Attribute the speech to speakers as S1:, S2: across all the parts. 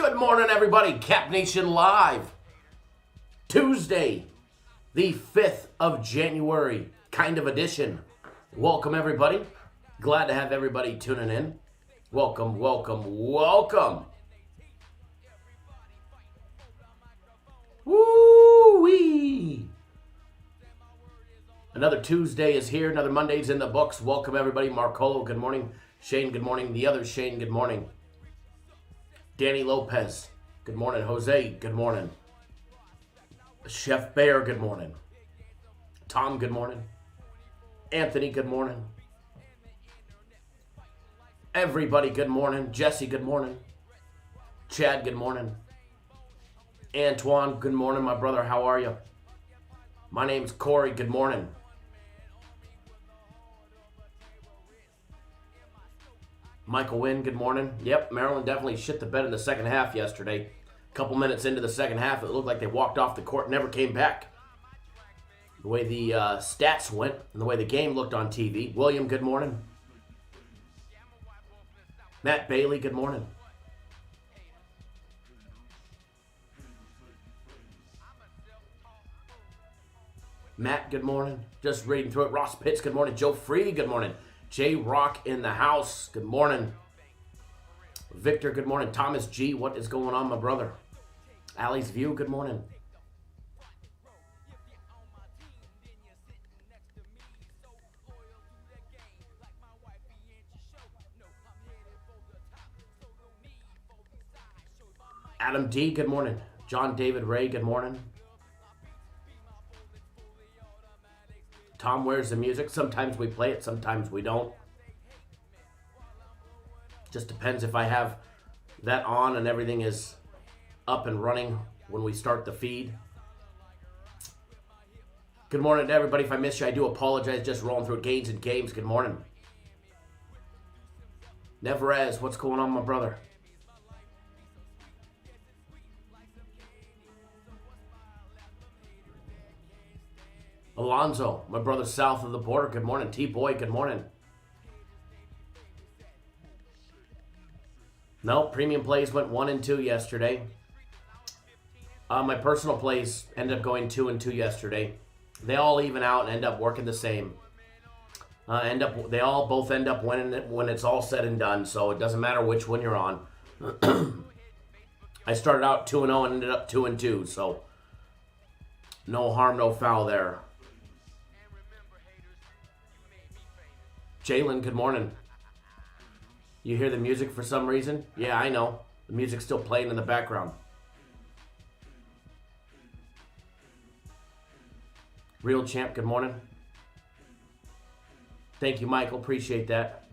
S1: Good morning, everybody. Cap Nation Live. Tuesday, the 5th of January, kind of edition. Welcome, everybody. Glad to have everybody tuning in. Welcome, welcome, welcome. Woo-wee. Another Tuesday is here. Another Monday's in the books. Welcome, everybody. Marcolo, good morning. Shane, good morning. The other Shane, good morning. Danny Lopez, good morning. Jose, good morning. Chef Bear, good morning. Tom, good morning. Anthony, good morning. Everybody, good morning. Jesse, good morning. Chad, good morning. Antoine, good morning, my brother. How are you? My name's Corey. Good morning. Michael Wynn, good morning. Yep, Maryland definitely shit the bed in the second half yesterday. A couple minutes into the second half, it looked like they walked off the court and never came back. The way the stats went and the way the game looked on TV. William, good morning. Matt Bailey, good morning. Matt, good morning. Just reading through it. Ross Pitts, good morning. Joe Free, good morning. J Rock in the house, good morning. Victor, good morning. Thomas G, what is going on, my brother? Allie's View, good morning. Adam D, good morning. John David Ray, good morning. Tom, where's the music? Sometimes we play it, sometimes we don't. Just depends if I have that on and everything is up and running when we start the feed. Good morning to everybody. If I missed you, I do apologize. Just rolling through gains and games. Good morning. Neverez, what's going on, my brother? Alonzo, my brother south of the border. Good morning. T-Boy, good morning. No, premium plays went 1 and 2 yesterday. My personal plays ended up going 2 and 2 yesterday. They all even out and end up working the same. They all both end up winning it when it's all said and done. So it doesn't matter which one you're on. I started out 2 and 0 and ended up 2 and 2. So no harm, no foul there. Jalen, good morning. You hear the music for some reason? Yeah, I know. The music's still playing in the background. Real Champ, good morning. Thank you, Michael. Appreciate that.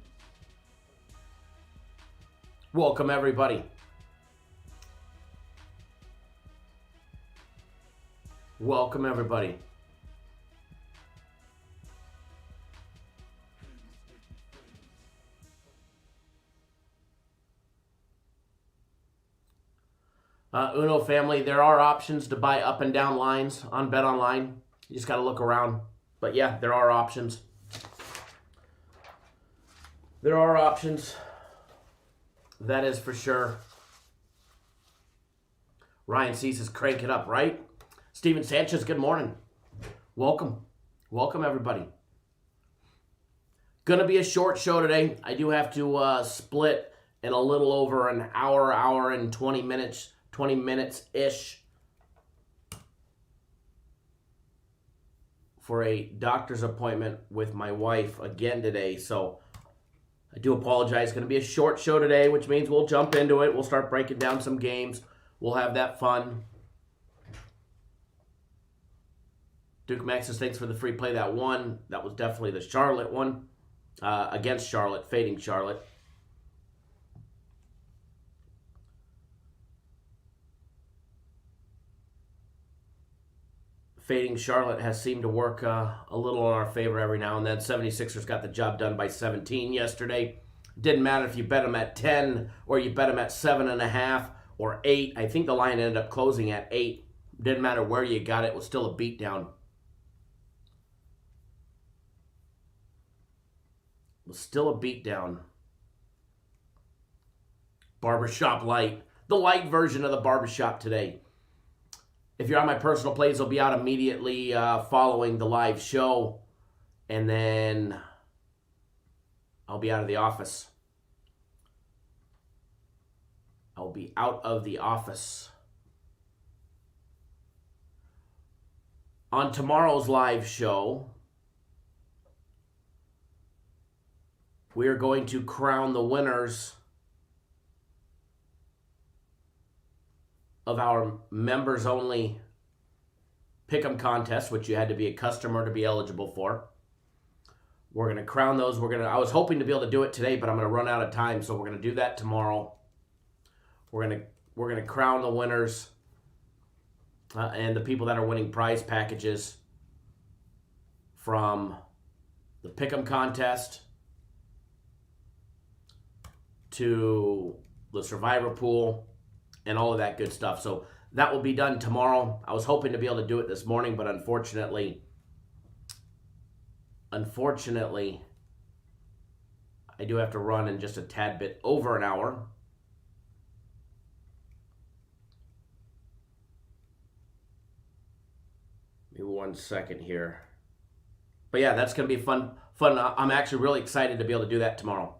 S1: Welcome, everybody. Welcome, everybody. Uno family, there are options to buy up and down lines on BetOnline. You just got to look around. But yeah, there are options. There are options. That is for sure. Ryan C says, crank it up, right? Steven Sanchez, good morning. Welcome. Welcome, everybody. Gonna be a short show today. I do have to split in a little over an hour and 20 minutes-ish for a doctor's appointment with my wife again today. So I do apologize. It's going to be a short show today, which means we'll jump into it. We'll start breaking down some games. We'll have that fun. Duke Max says, thanks for the free play. That one, that was definitely the Charlotte one against Charlotte, fading Charlotte. Fading Charlotte has seemed to work a little in our favor every now and then. 76ers got the job done by 17 yesterday. Didn't matter if you bet them at 10 or you bet them at 7.5 or 8. I think the line ended up closing at 8. Didn't matter where you got it. It was still a beatdown. It was still a beatdown. Barbershop Light. the light version of the barbershop today. If you're on my personal plays, they'll be out immediately following the live show. And then I'll be out of the office. I'll be out of the office. On tomorrow's live show, we are going to crown the winners of our members-only pick'em contest, which you had to be a customer to be eligible for. We're going to crown those. I was hoping to be able to do it today, but I'm going to run out of time, so we're going to do that tomorrow. We're going to crown the winners and the people that are winning prize packages from the pick'em contest to the survivor pool and all of that good stuff. So that will be done tomorrow. I was hoping to be able to do it this morning, but unfortunately, I do have to run in just a tad bit over an hour. Maybe 1 second here. But yeah, that's going to be fun. I'm actually really excited to be able to do that tomorrow.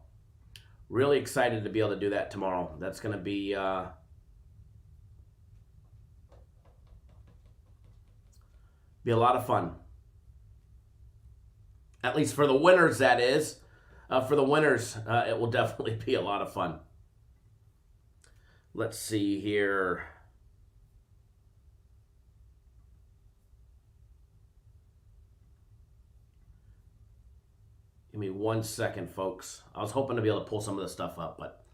S1: Really excited to be able to do that tomorrow. That's going to be a lot of fun. At least for the winners, that is. For the winners, it will definitely be a lot of fun. Let's see here. Give me 1 second, folks. I was hoping to be able to pull some of this stuff up, but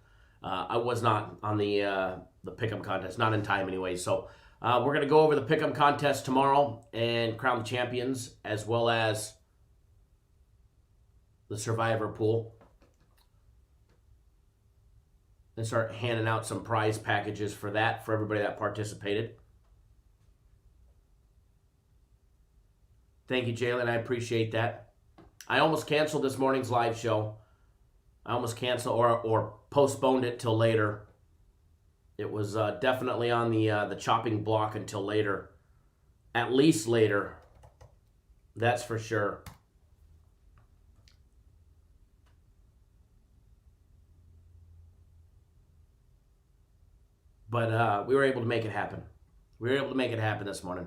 S1: I was not on the pick'em contest, not in time anyway. So we're going to go over the pick'em contest tomorrow and crown the champions, as well as the survivor pool, and start handing out some prize packages for that, for everybody that participated. Thank you, Jalen. I appreciate that. I almost canceled this morning's live show. I almost canceled or postponed it till later. It was definitely on the chopping block until later. At least later. That's for sure. But we were able to make it happen. We were able to make it happen this morning.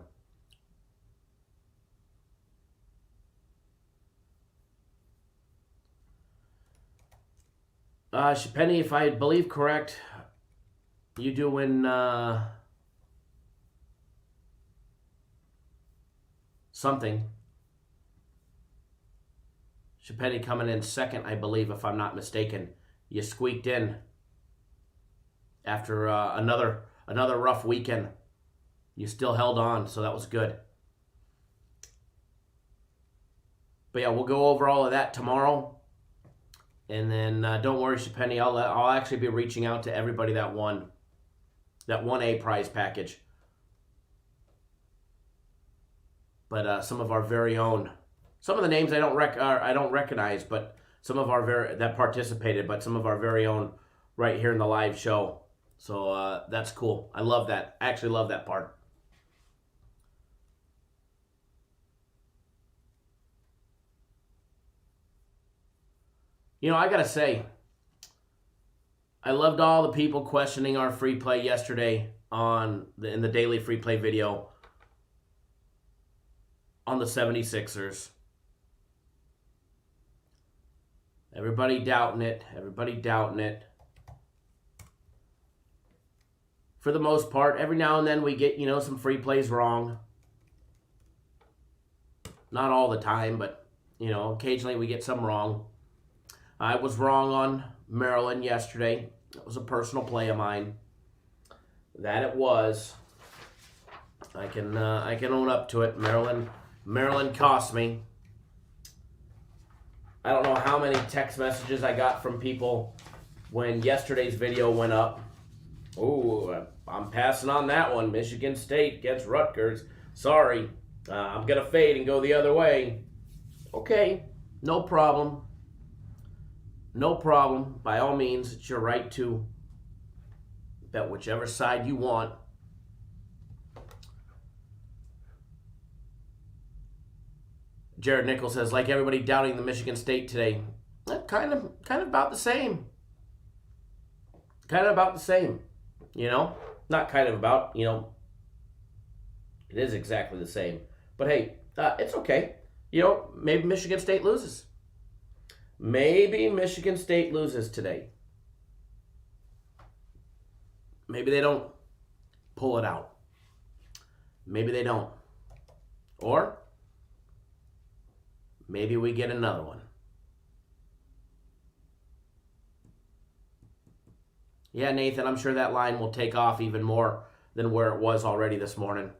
S1: Penny, if I believe correct, you doing something. Penny coming in second, I believe, if I'm not mistaken. You squeaked in after another rough weekend. You still held on, so that was good. But yeah, we'll go over all of that tomorrow. And then don't worry, Penny, I'll actually be reaching out to everybody that won that 1A prize package. But some of our very own, some of the names I don't recognize, but some of our that participated, but some of our very own right here in the live show. So that's cool. I love that. I actually love that part. You know, I gotta say, I loved all the people questioning our free play yesterday in the daily free play video on the 76ers. Everybody doubting it. For the most part, every now and then we get, some free plays wrong. Not all the time, but, occasionally we get some wrong. I was wrong on Maryland yesterday. That was a personal play of mine. That it was. I can own up to it. Maryland cost me. I don't know how many text messages I got from people when yesterday's video went up. Oh, I'm passing on that one. Michigan State against Rutgers. Sorry. I'm going to fade and go the other way. Okay, no problem. No problem. By all means, it's your right to Bet whichever side you want. Jared Nichols says, like everybody doubting the Michigan State today. Kind of about the same. Kind of about the same. You know? Not kind of about, you know. It is exactly the same. But hey, it's okay. You know, maybe Michigan State loses. Maybe Michigan State loses today. Maybe they don't pull it out. Maybe they don't. Or maybe we get another one. Yeah, Nathan, I'm sure that line will take off even more than where it was already this morning.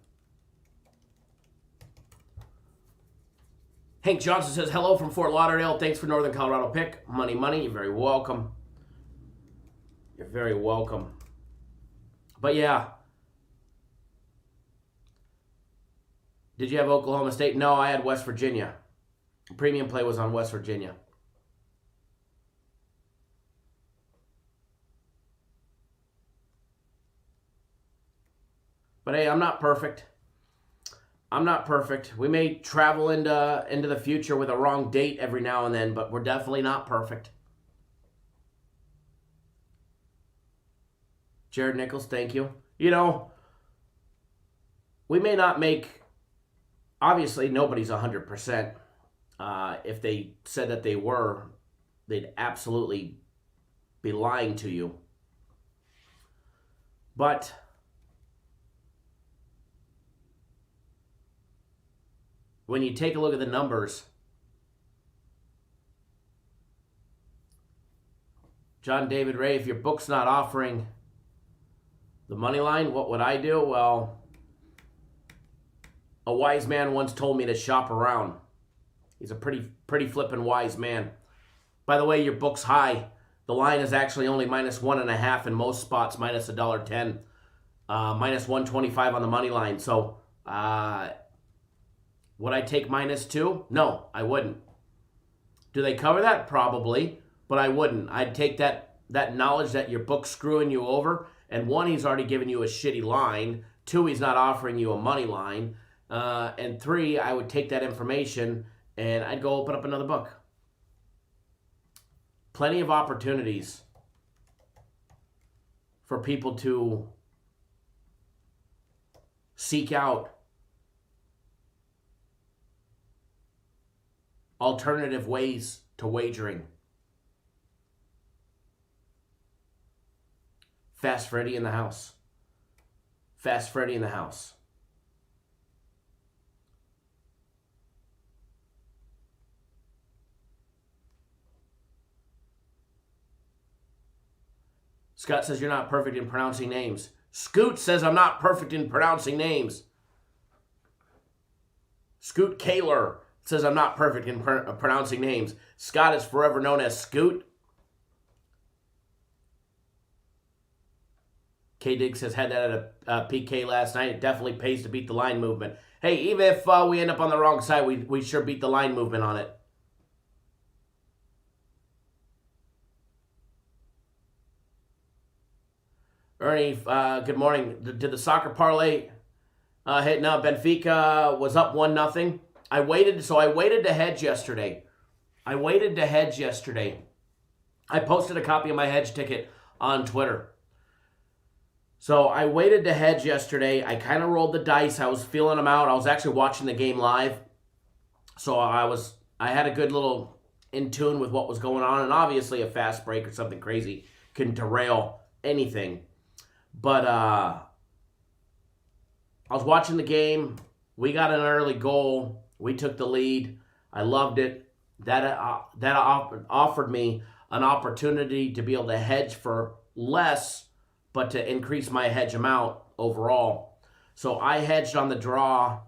S1: Hank Johnson says, hello from Fort Lauderdale. Thanks for Northern Colorado pick. Money, you're very welcome. You're very welcome. But yeah. Did you have Oklahoma State? No, I had West Virginia. Premium play was on West Virginia. But hey, I'm not perfect. I'm not perfect. We may travel into the future with a wrong date every now and then, but we're definitely not perfect. Jared Nichols, thank you. You know, we may not make, obviously nobody's 100%. If they said that they were, they'd absolutely be lying to you. But when you take a look at the numbers, John David Ray, if your book's not offering the money line, what would I do? Well, a wise man once told me to shop around. He's a pretty flippin' wise man. By the way, your book's high. The line is actually only -1.5 in most spots, minus $1.10, minus 125 on the money line. So, would I take -2? No, I wouldn't. Do they cover that? Probably, but I wouldn't. I'd take that knowledge that your book's screwing you over, and one, he's already given you a shitty line. Two, he's not offering you a money line. And three, I would take that information and I'd go open up another book. Plenty of opportunities for people to seek out alternative ways to wagering. Fast Freddy in the house. Fast Freddy in the house. Scott says you're not perfect in pronouncing names. Scoot says I'm not perfect in pronouncing names. Scoot Kaler says I'm not perfect in pronouncing names. Scott is forever known as Scoot. K-Dig says had that at a PK last night. It definitely pays to beat the line movement. Hey, even if we end up on the wrong side, we sure beat the line movement on it. Ernie, good morning. Did the soccer parlay hit? No, Benfica was up 1-0. I waited to hedge yesterday. I posted a copy of my hedge ticket on Twitter. So I waited to hedge yesterday. I kind of rolled the dice. I was feeling them out. I was actually watching the game live. So I had a good little in tune with what was going on. And obviously a fast break or something crazy can derail anything. But I was watching the game. We got an early goal. We took the lead. I loved it. That offered me an opportunity to be able to hedge for less, but to increase my hedge amount overall. So I hedged on the draw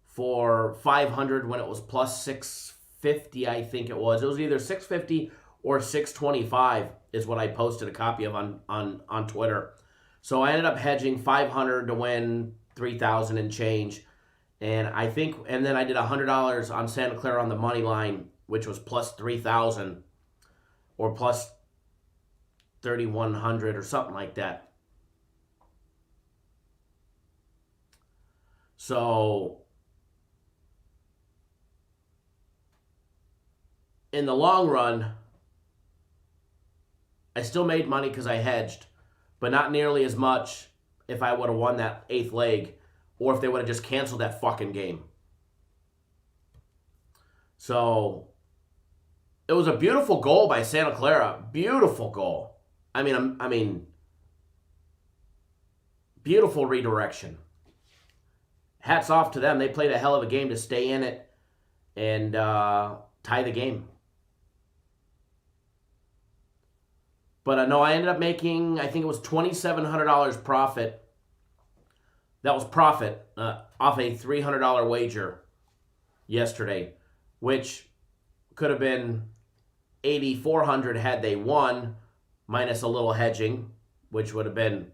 S1: for 500 when it was plus 650, I think it was. It was either 650 or 625 is what I posted a copy of on Twitter. So I ended up hedging 500 to win 3,000 and change. And then I did $100 on Santa Clara on the money line, which was plus 3,000 or plus 3,100 or something like that. So in the long run, I still made money because I hedged, but not nearly as much if I would have won that 8th leg or if they would have just canceled that fucking game. So it was a beautiful goal by Santa Clara. Beautiful goal. I mean, beautiful redirection. Hats off to them. They played a hell of a game to stay in it and tie the game. But no, I ended up making, I think it was $2,700 profit. That was profit off a $300 wager yesterday, which could have been $8,400 had they won, minus a little hedging, which would have been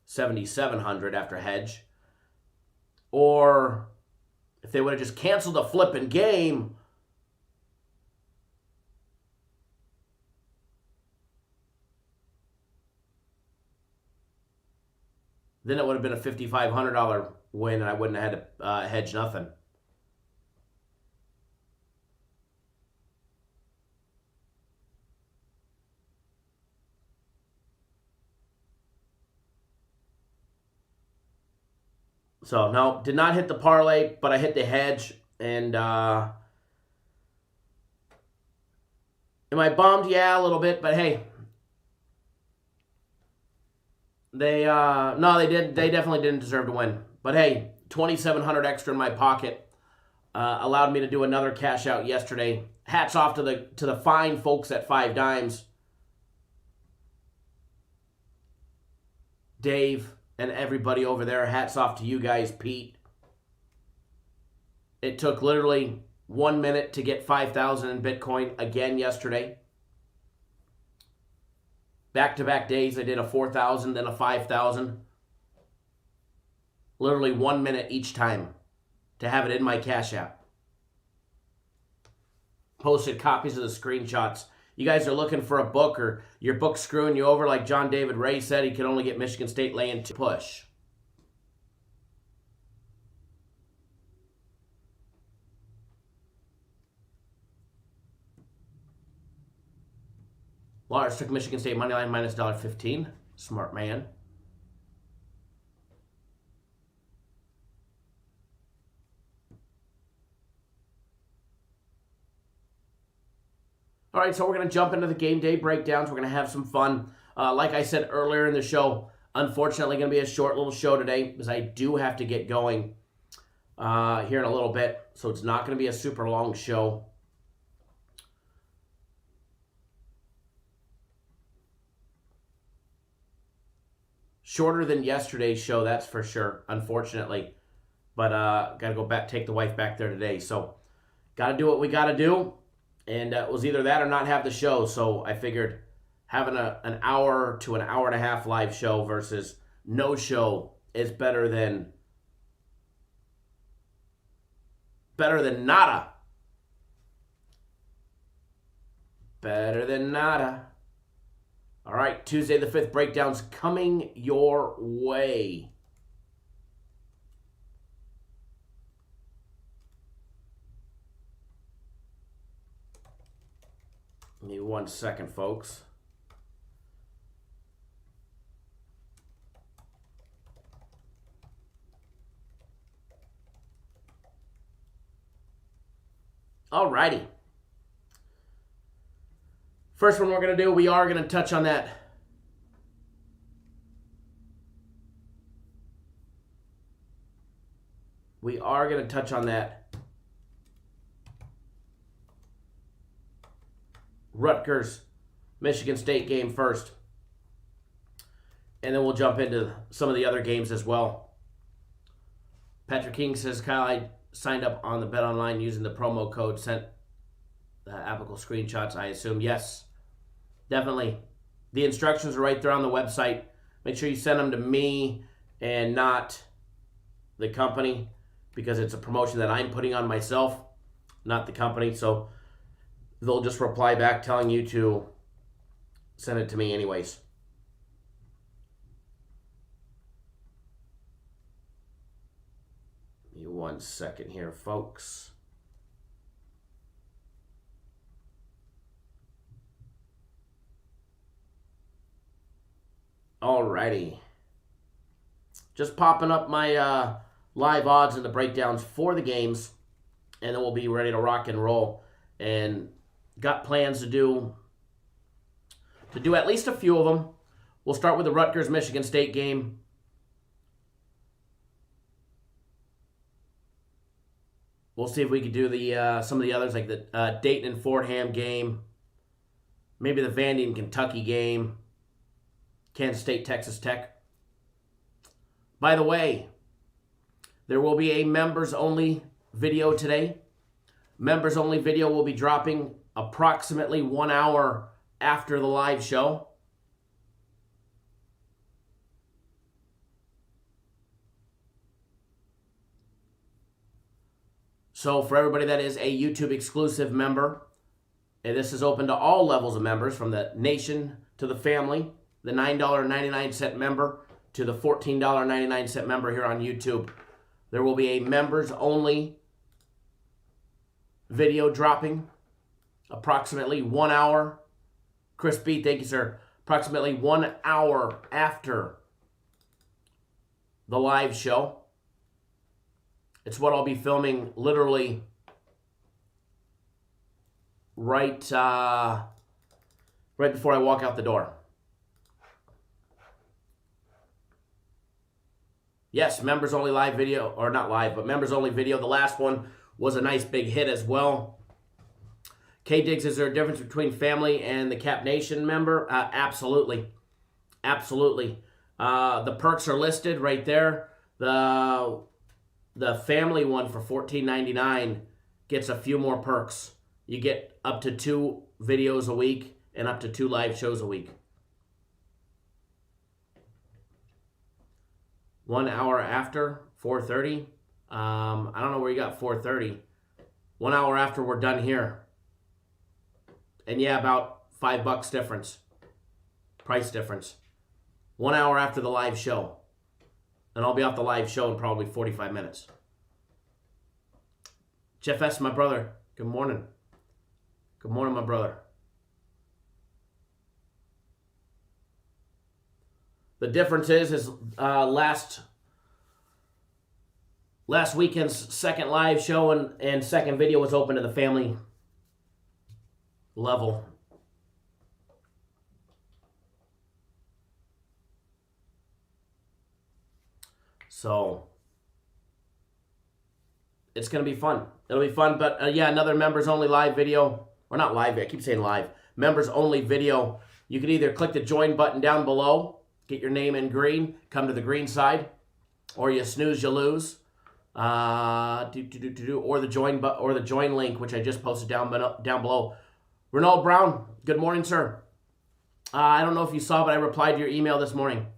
S1: $7,700 after hedge. Or if they would have just canceled the flipping game, then it would have been a $5,500 win, and I wouldn't have had to hedge nothing. So, no, did not hit the parlay, but I hit the hedge. And am I bummed? Yeah, a little bit, but hey. They definitely didn't deserve to win. But hey, $2,700 extra in my pocket allowed me to do another cash out yesterday. Hats off to the fine folks at 5 Dimes, Dave and everybody over there. Hats off to you guys, Pete. It took literally 1 minute to get 5,000 in Bitcoin again yesterday. Back-to-back days, I did a 4,000, then a 5,000. Literally 1 minute each time to have it in my Cash App. Posted copies of the screenshots. You guys are looking for a book, or your book's screwing you over like John David Ray said. He could only get Michigan State laying to push. Lars took Michigan State money line minus $1.15. Smart man. All right, so we're going to jump into the game day breakdowns. We're going to have some fun. Like I said earlier in the show, unfortunately going to be a short little show today because I do have to get going here in a little bit. So it's not going to be a super long show. Shorter than yesterday's show, that's for sure, unfortunately. But got to go back, take the wife back there today. So got to do what we got to do. And it was either that or not have the show. So I figured having an hour to an hour and a half live show versus no show is better than nada. Better than nada. All right, Tuesday the 5th breakdowns coming your way. Give me 1 second, folks. All righty. First one we're going to do, we are going to touch on that. We are going to touch on that Rutgers Michigan State game first. And then we'll jump into some of the other games as well. Patrick King says, Kyle, I signed up on the Bet Online using the promo code, sent the applicable screenshots, I assume. Yes, definitely. The instructions are right there on the website. Make sure you send them to me and not the company, because it's a promotion that I'm putting on myself, not the company. So they'll just reply back telling you to send it to me anyways. 1 second here, folks. Alrighty. Just popping up my live odds and the breakdowns for the games, and then we'll be ready to rock and roll. And got plans to do at least a few of them. We'll start with the Rutgers-Michigan State game. We'll see if we could do the some of the others, like the Dayton and Fordham game, maybe the Vandy and Kentucky game, Kansas State, Texas Tech. By the way, there will be a members-only video today. Members-only video will be dropping approximately 1 hour after the live show. So for everybody that is a YouTube exclusive member, and this is open to all levels of members, from the nation to the family, the $9.99 member to the $14.99 member here on YouTube. There will be a members only video dropping approximately 1 hour. Chris B, thank you, sir. Approximately 1 hour after the live show. It's what I'll be filming literally right before I walk out the door. Yes, members only live video, or not live, but members only video. The last one was a nice big hit as well. K-Diggs, is there a difference between family and the Cap Nation member? Absolutely. Absolutely. The perks are listed right there. The family one for $14.99 gets a few more perks. You get up to 2 videos a week and up to 2 live shows a week. 1 hour after 4:30. I don't know where you got 4:30. 1 hour after we're done here. And yeah, about $5 difference. Price difference. 1 hour after the live show. And I'll be off the live show in probably 45 minutes. Jeff S., my brother. Good morning. Good morning, my brother. The difference is last weekend's second live show and second video was open to the family level. So it's going to be fun. It'll be fun. But yeah, another members only live video. Or not live, I keep saying live. Members only video. You can either click the join button down below, get your name in green, come to the green side, or you snooze, you lose. Or the join link, which I just posted down below. Ronald Brown, good morning, sir. I don't know if you saw, but I replied to your email this morning.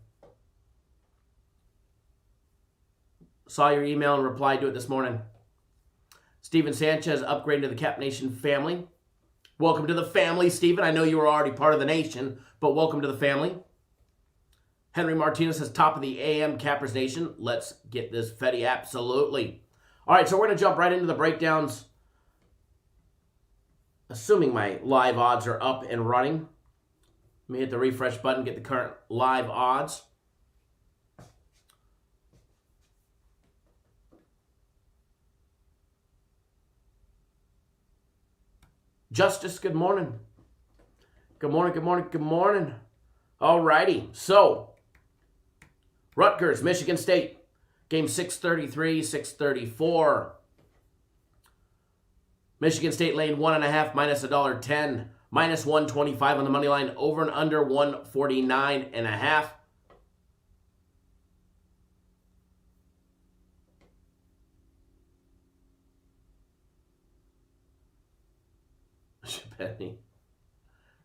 S1: Saw your email and replied to it this morning. Steven Sanchez, upgrading to the Cap Nation family. Welcome to the family, Steven. I know you were already part of the nation, but welcome to the family. Henry Martinez says, top of the AM Cappers Nation. Let's get this Fetty. Absolutely. All right, so we're going to jump right into the breakdowns. Assuming my live odds are up and running. Let me hit the refresh button, get the current live odds. Justice, good morning. Good morning, good morning, good morning. All righty, so Rutgers, Michigan State, game 633, 634. Michigan State laying 1.5 minus $1.10, minus 125 on the money line, over and under 149.5.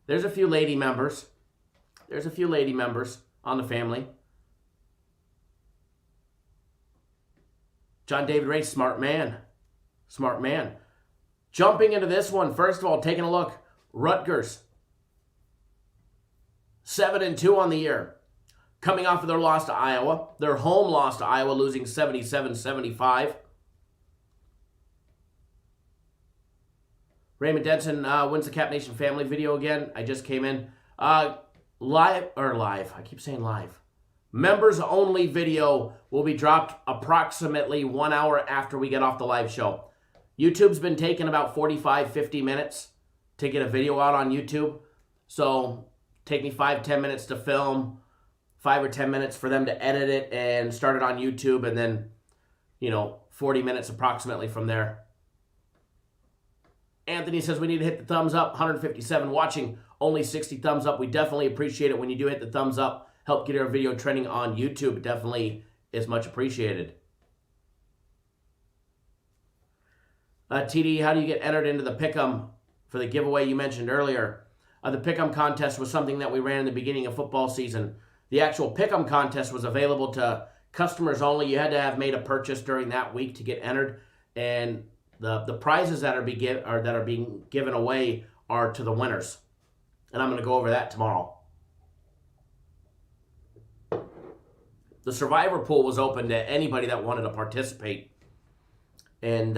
S1: There's a few lady members. There's a few lady members on the family. John David Ray, smart man. Smart man. Jumping into this one, first of all, taking a look. Rutgers, 7-2 on the year. Coming off of their loss to Iowa. Their home loss to Iowa, losing 77-75. Raymond Denson wins the Cap Nation family video again. I just came in. Live. I keep saying live. Members only video will be dropped approximately 1 hour after we get off the live show. YouTube's been taking about 45, 50 minutes to get a video out on YouTube. So take me 5-10 minutes to film, 5 or 10 minutes for them to edit it and start it on YouTube, and then, 40 minutes approximately from there. Anthony says we need to hit the thumbs up. 157 watching, only 60 thumbs up. We definitely appreciate it when you do hit the thumbs up. Help get our video trending on YouTube. It definitely is much appreciated. TD, how do you get entered into the Pick'em for the giveaway you mentioned earlier? The Pick'em contest was something that we ran in the beginning of football season. The actual Pick'em contest was available to customers only. You had to have made a purchase during that week to get entered, and the prizes that are being given away are to the winners. And I'm going to go over that tomorrow. The survivor pool was open to anybody that wanted to participate, and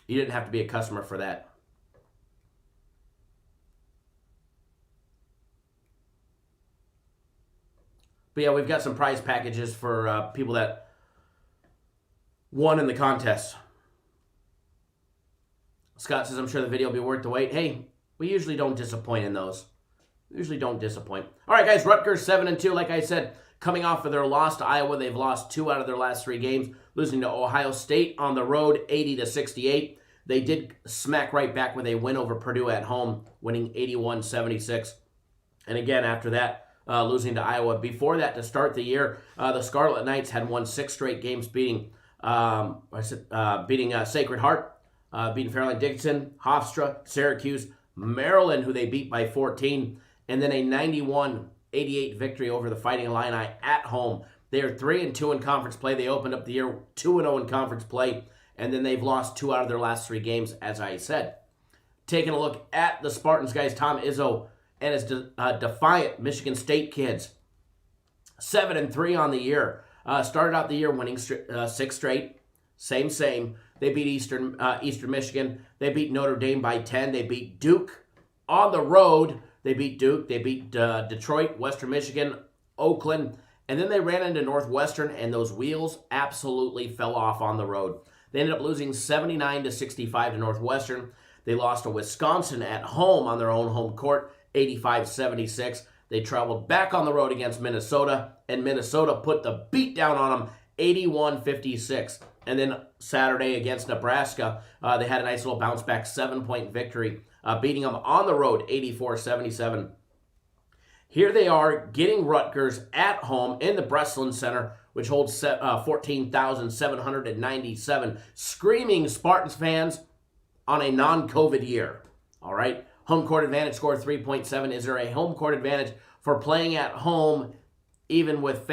S1: you didn't have to be a customer for that. But yeah, we've got some prize packages for people that won in the contest. Scott says, I'm sure the video will be worth the wait. Hey, we usually don't disappoint in those. Usually don't disappoint. All right, guys, Rutgers 7-2. Like I said, coming off of their loss to Iowa, they've lost 2 out of their last 3 games, losing to Ohio State on the road, 80-68. They did smack right back with a win over Purdue at home, winning 81-76. And again, after that, losing to Iowa. Before that, to start the year, the Scarlet Knights had won 6 straight games, beating Sacred Heart, beating Fairleigh Dickinson, Hofstra, Syracuse, Maryland, who they beat by 14, and then a 91-88 victory over the Fighting Illini at home. They are 3-2 in conference play. They opened up the year 2-0 in conference play, and then they've lost 2 out of their last 3 games, as I said. Taking a look at the Spartans, guys, Tom Izzo and his defiant Michigan State kids, 7-3 on the year. Started out the year winning 6 straight. Same. They beat Eastern Michigan. They beat Notre Dame by 10. They beat Duke on the road. They beat Duke. They beat Detroit, Western Michigan, Oakland. And then they ran into Northwestern, and those wheels absolutely fell off on the road. They ended up losing 79-65 to Northwestern. They lost to Wisconsin at home on their own home court, 85-76. They traveled back on the road against Minnesota, and Minnesota put the beat down on them, 81-56. And then Saturday against Nebraska, they had a nice little bounce back 7-point victory, beating them on the road, 84-77. Here they are getting Rutgers at home in the Breslin Center, which holds 14,797 screaming Spartans fans on a non-COVID year. All right, home court advantage score 3.7. Is there a home court advantage for playing at home, even with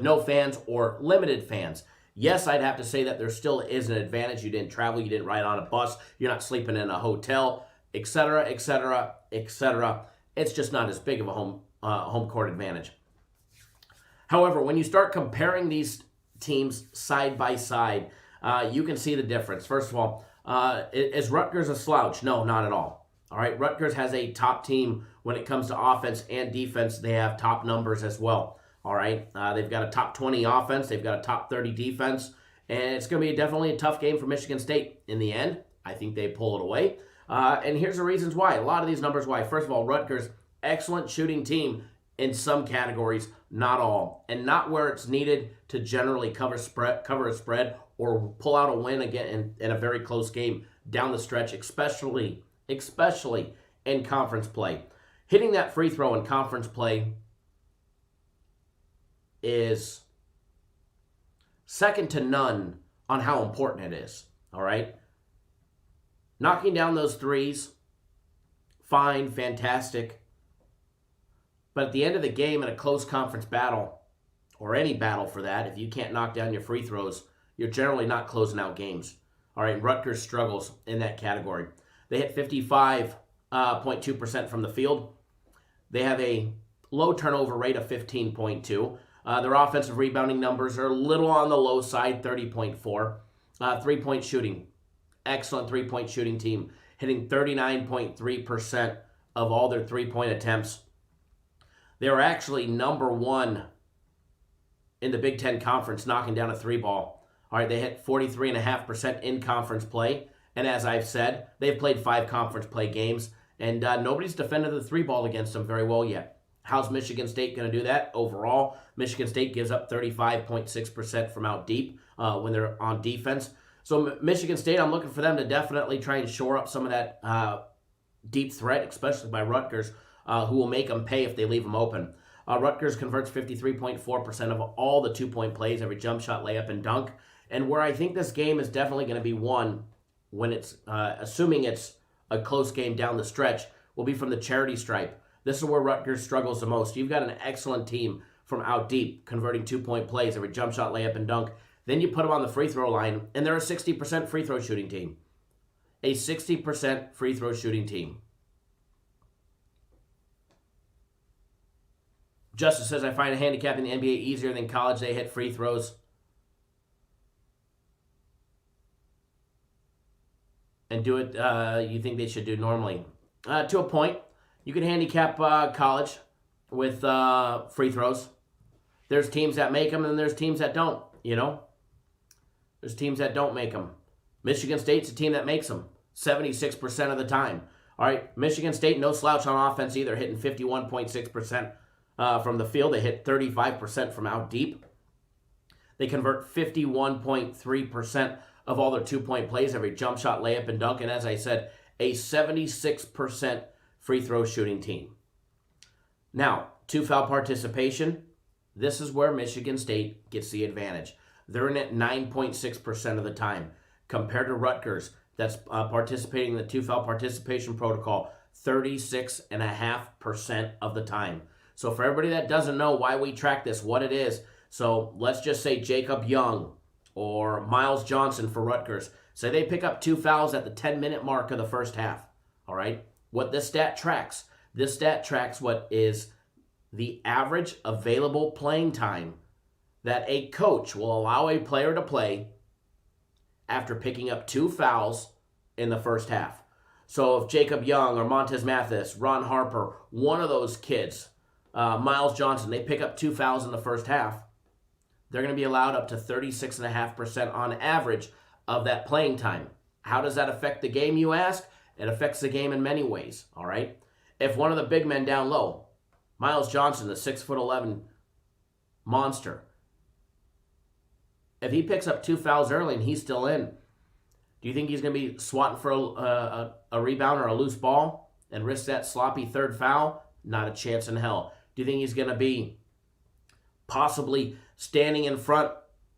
S1: no fans or limited fans? Yes, I'd have to say that there still is an advantage. You didn't travel, you didn't ride on a bus, you're not sleeping in a hotel, etc., etc., etc. It's just not as big of a home court advantage. However, when you start comparing these teams side by side, you can see the difference. First of all, is Rutgers a slouch? No, not at all. All right, Rutgers has a top team when it comes to offense and defense. They have top numbers as well. All right, they've got a top 20 offense. They've got a top 30 defense. And it's going to be definitely a tough game for Michigan State. In the end, I think they pull it away. And here's the reasons why. A lot of these numbers why. First of all, Rutgers, excellent shooting team in some categories, not all. And not where it's needed to generally cover a spread or pull out a win again in a very close game down the stretch, especially in conference play. Hitting that free throw in conference play is second to none on how important it is, all right? Knocking down those threes, fine, fantastic. But at the end of the game in a close conference battle, or any battle for that, if you can't knock down your free throws, you're generally not closing out games. All right, Rutgers struggles in that category. They hit 55.2% from the field. They have a low turnover rate of 15.2. Their offensive rebounding numbers are a little on the low side, 30.4. 3-point shooting, excellent three-point shooting team, hitting 39.3% of all their three-point attempts. They were actually number one in the Big Ten Conference knocking down a three ball. All right, they hit 43.5% in conference play. And as I've said, they've played 5 conference play games, and nobody's defended the three ball against them very well yet. How's Michigan State going to do that? Overall, Michigan State gives up 35.6% from out deep when they're on defense. So Michigan State, I'm looking for them to definitely try and shore up some of that deep threat, especially by Rutgers, who will make them pay if they leave them open. Rutgers converts 53.4% of all the two-point plays, every jump shot, layup, and dunk. And where I think this game is definitely going to be won when it's, assuming it's a close game down the stretch, will be from the charity stripe. This is where Rutgers struggles the most. You've got an excellent team from out deep, converting two-point plays, every jump shot, layup, and dunk. Then you put them on the free throw line, and they're a 60% free throw shooting team. A 60% free throw shooting team. Justice says, I find handicapping the NBA easier than college. They hit free throws. And do it you think they should do normally. To a point. You can handicap college with free throws. There's teams that make them and there's teams that don't, you know. There's teams that don't make them. Michigan State's a team that makes them 76% of the time. All right, Michigan State, no slouch on offense either, hitting 51.6% from the field. They hit 35% from out deep. They convert 51.3% of all their two-point plays, every jump shot, layup, and dunk. And as I said, a 76% free throw shooting team. Now, two-foul participation. This is where Michigan State gets the advantage. They're in it 9.6% of the time. Compared to Rutgers, that's participating in the two-foul participation protocol 36.5% of the time. So for everybody that doesn't know why we track this, what it is, so let's just say Jacob Young or Miles Johnson for Rutgers. Say they pick up 2 fouls at the 10-minute mark of the first half. All right? What this stat tracks what is the average available playing time that a coach will allow a player to play after picking up 2 fouls in the first half. So if Jacob Young or Montez Mathis, Ron Harper, one of those kids, Miles Johnson, they pick up 2 fouls in the first half, they're going to be allowed up to 36.5% on average of that playing time. How does that affect the game, you ask? It affects the game in many ways, all right? If one of the big men down low, Miles Johnson, the 6'11" monster, if he picks up 2 fouls early and he's still in, do you think he's going to be swatting for a rebound or a loose ball and risk that sloppy third foul? Not a chance in hell. Do you think he's going to be possibly standing in front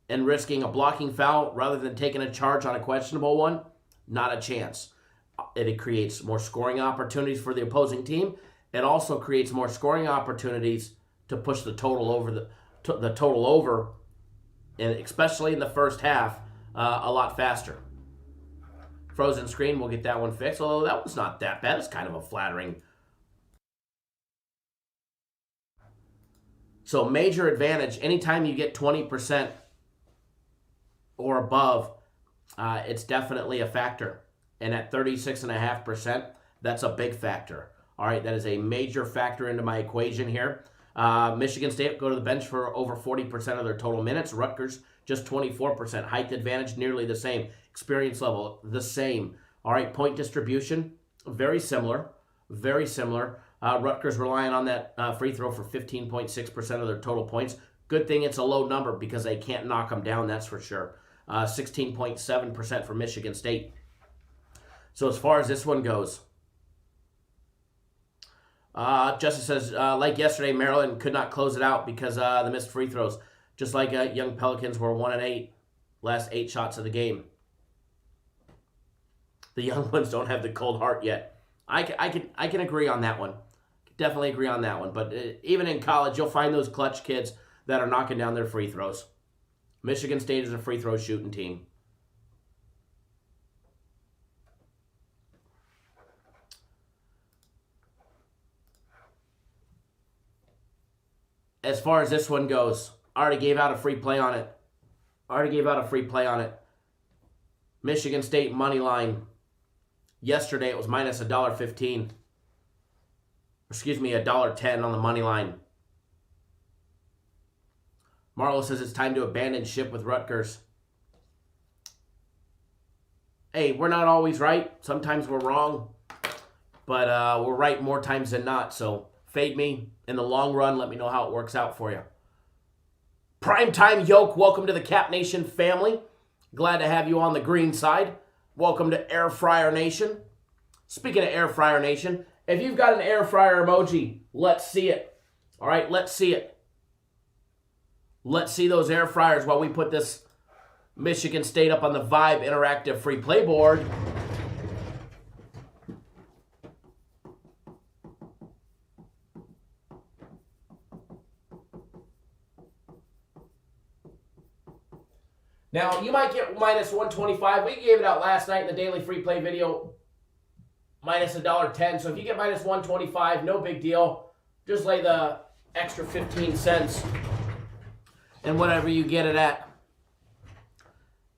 S1: and risking a blocking foul rather than taking a charge on a questionable one? Not a chance. It creates more scoring opportunities for the opposing team. It also creates more scoring opportunities to push the total over the total over, and especially in the first half, a lot faster. Frozen screen, we'll get that one fixed. Although that one's not that bad. It's kind of a flattering. So major advantage, anytime you get 20% or above, it's definitely a factor. And at 36.5%, that's a big factor. All right, that is a major factor into my equation here. Michigan State go to the bench for over 40% of their total minutes. Rutgers, just 24%. Height advantage, nearly the same. Experience level, the same. All right, point distribution, very similar. Very similar. Rutgers relying on that free throw for 15.6% of their total points. Good thing it's a low number because they can't knock them down, that's for sure. 16.7% for Michigan State. So as far as this one goes, Justice says, like yesterday, Maryland could not close it out because the missed free throws. Just like young Pelicans were 1-8, last 8 shots of the game. The young ones don't have the cold heart yet. I can agree on that one. Definitely agree on that one. But even in college, you'll find those clutch kids that are knocking down their free throws. Michigan State is a free throw shooting team. As far as this one goes, I already gave out a free play on it. Michigan State money line. Yesterday it was minus $1.15. Excuse me, $1.10 on the money line. Marlo says it's time to abandon ship with Rutgers. Hey, we're not always right. Sometimes we're wrong. But we're right more times than not. So fade me in the long run. Let me know how it works out for you. Primetime Yoke, welcome to the Cap Nation family. Glad to have you on the green side. Welcome to Air Fryer Nation. Speaking of Air Fryer Nation, if you've got an air fryer emoji, let's see it. All right, let's see it. Let's see those air fryers while we put this Michigan State up on the Vibe Interactive Free Play board. Now, you might get minus 125. We gave it out last night in the daily free play video. Minus $1.10. So if you get minus 125, no big deal. Just lay the extra 15 cents and whatever you get it at.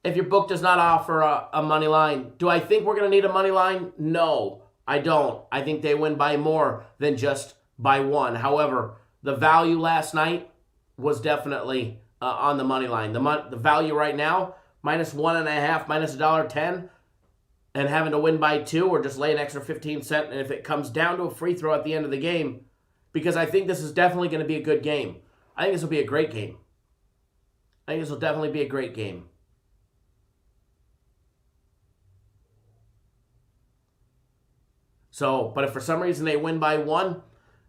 S1: If your book does not offer a money line, do I think we're going to need a money line? No, I don't. I think they win by more than just by one. However, the value last night was definitely on the money line. The value right now, minus 1.5, minus $1.10, and having to win by 2 or just lay an extra 15 cents. And if it comes down to a free throw at the end of the game, because I think this is definitely going to be a good game. I think this will be a great game. I think this will definitely be a great game. So, but if for some reason they win by 1,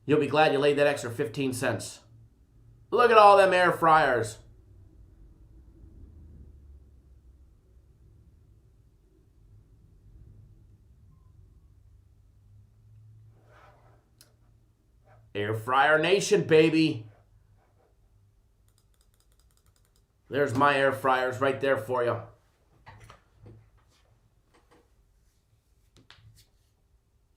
S1: you'll be glad you laid that extra 15 cents. Look at all them air fryers. Air Fryer Nation, baby. There's my air fryers right there for you.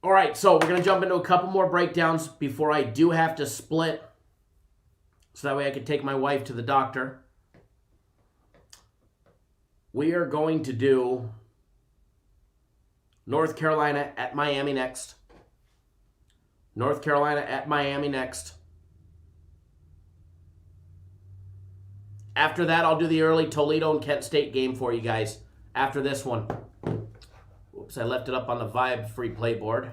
S1: All right, so we're going to jump into a couple more breakdowns before I do have to split. So that way I can take my wife to the doctor. We are going to do North Carolina at Miami next. North Carolina at Miami next. After that, I'll do the early Toledo and Kent State game for you guys. After this one. Oops, I left it up on the Vibe free play board.